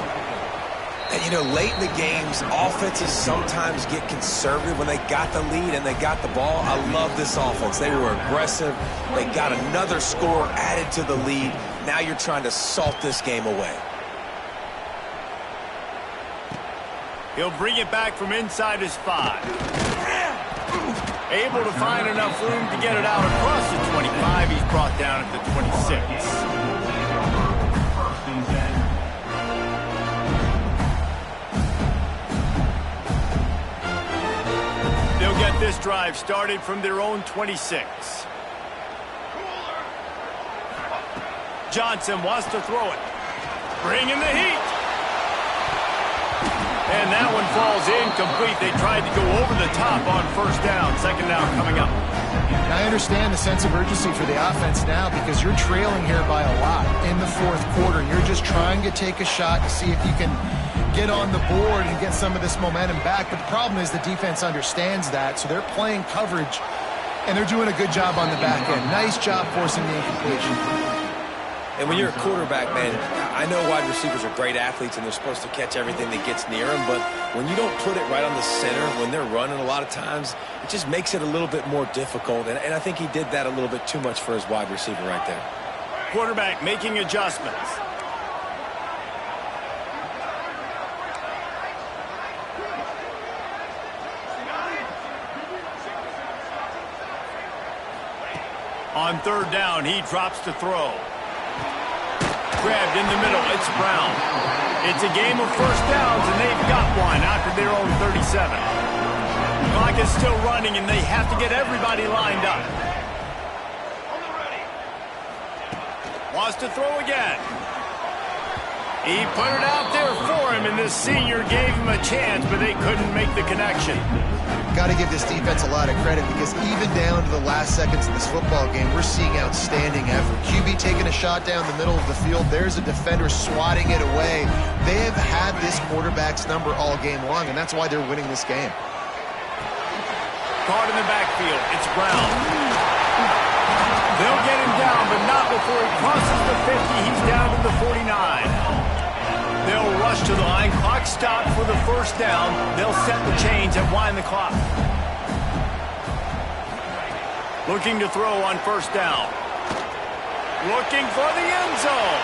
And, you know, late in the games, offenses sometimes get conservative when they got the lead and they got the ball. I love this offense. They were aggressive. They got another score added to the lead. Now you're trying to salt this game away.
He'll bring it back from inside his 5. Able to find enough room to get it out across the 25. He's brought down at the 26. They'll get this drive started from their own 26. Johnson wants to throw it. Bring in the heat. And that one falls incomplete. They tried to go over the top on first down. Second down coming up.
I understand the sense of urgency for the offense now because you're trailing here by a lot in the fourth quarter. You're just trying to take a shot to see if you can get on the board and get some of this momentum back. But the problem is the defense understands that, so they're playing coverage, and they're doing a good job on the back end. Nice job forcing the incompletion.
And when you're a quarterback, man, I know wide receivers are great athletes and they're supposed to catch everything that gets near them, but when you don't put it right on the center, when they're running a lot of times, it just makes it a little bit more difficult. And I think he did that a little bit too much for his wide receiver right there.
Quarterback making adjustments. On third down, he drops to throw. Grabbed in the middle, it's Brown. It's a game of first downs, and they've got one out to their own 37. Clock is still running, and they have to get everybody lined up. Wants to throw again. He put it out there for him, and this senior gave him a chance, but they couldn't make the connection.
Got to give this defense a lot of credit because even down to the last seconds of this football game, we're seeing outstanding effort. QB taking a shot down the middle of the field. There's a defender swatting it away. They have had this quarterback's number all game long, and that's why they're winning this game.
Caught in the backfield. It's Brown. They'll get him down, but not before he crosses the 50. He's down to the 49. They'll rush to the line. Clock stopped for the first down. They'll set the chains and wind the clock. Looking to throw on first down. Looking for the end zone.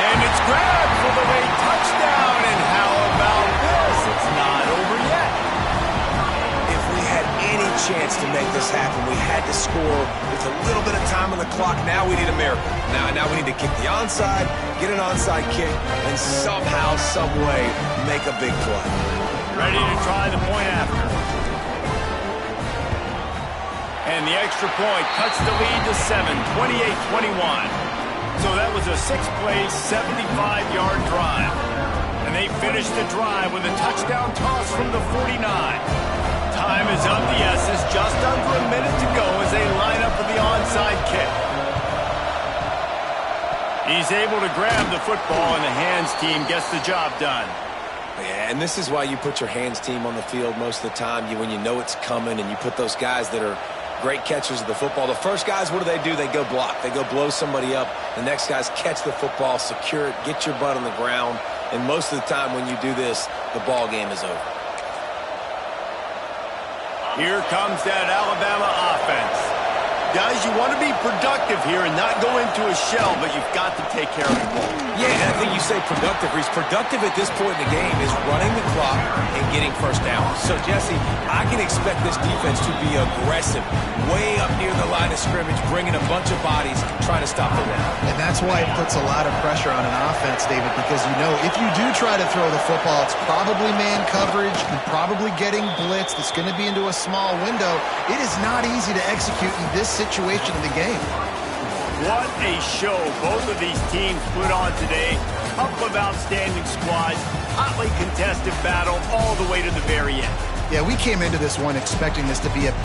And it's grabbed for the late touchdown. And how about this? It's not over yet.
If we had any chance to make this happen, we had to score with a little bit of time on the clock. Now we need a miracle. Now we need to kick the onside, get an onside kick, and somehow, some way, make a big play.
Ready to try the point after. And the extra point cuts the lead to 7, 28-21. So that was a 6-play, 75-yard drive. And they finished the drive with a touchdown toss from the 49. Time is of the essence, just under a minute to go as they line up for the onside kick. He's able to grab the football, and the hands team gets the job done.
Yeah, and this is why you put your hands team on the field most of the time. When you know it's coming, and you put those guys that are great catchers of the football. The first guys, what do? They go block. They go blow somebody up. The next guys catch the football, secure it, get your butt on the ground. And most of the time when you do this, the ball game is over. Here comes that Alabama offense.
does. You want to be productive here and not go into a shell, but you've got to take care of the ball.
Yeah, and I think you say productive. He's productive at this point in the game is running the clock and getting first down. So, Jesse, I can expect this defense to be aggressive, way up near the line of scrimmage, bringing a bunch of bodies, trying to stop the run.
And that's why it puts a lot of pressure on an offense, David, because you know if you do try to throw the football, it's probably man coverage, you're probably getting blitzed, it's going to be into a small window. It is not easy to execute in this situation of the game.
What a show both of these teams put on today. Couple of outstanding squads, hotly contested battle all the way to the very end.
Yeah, we came into this one expecting this to be a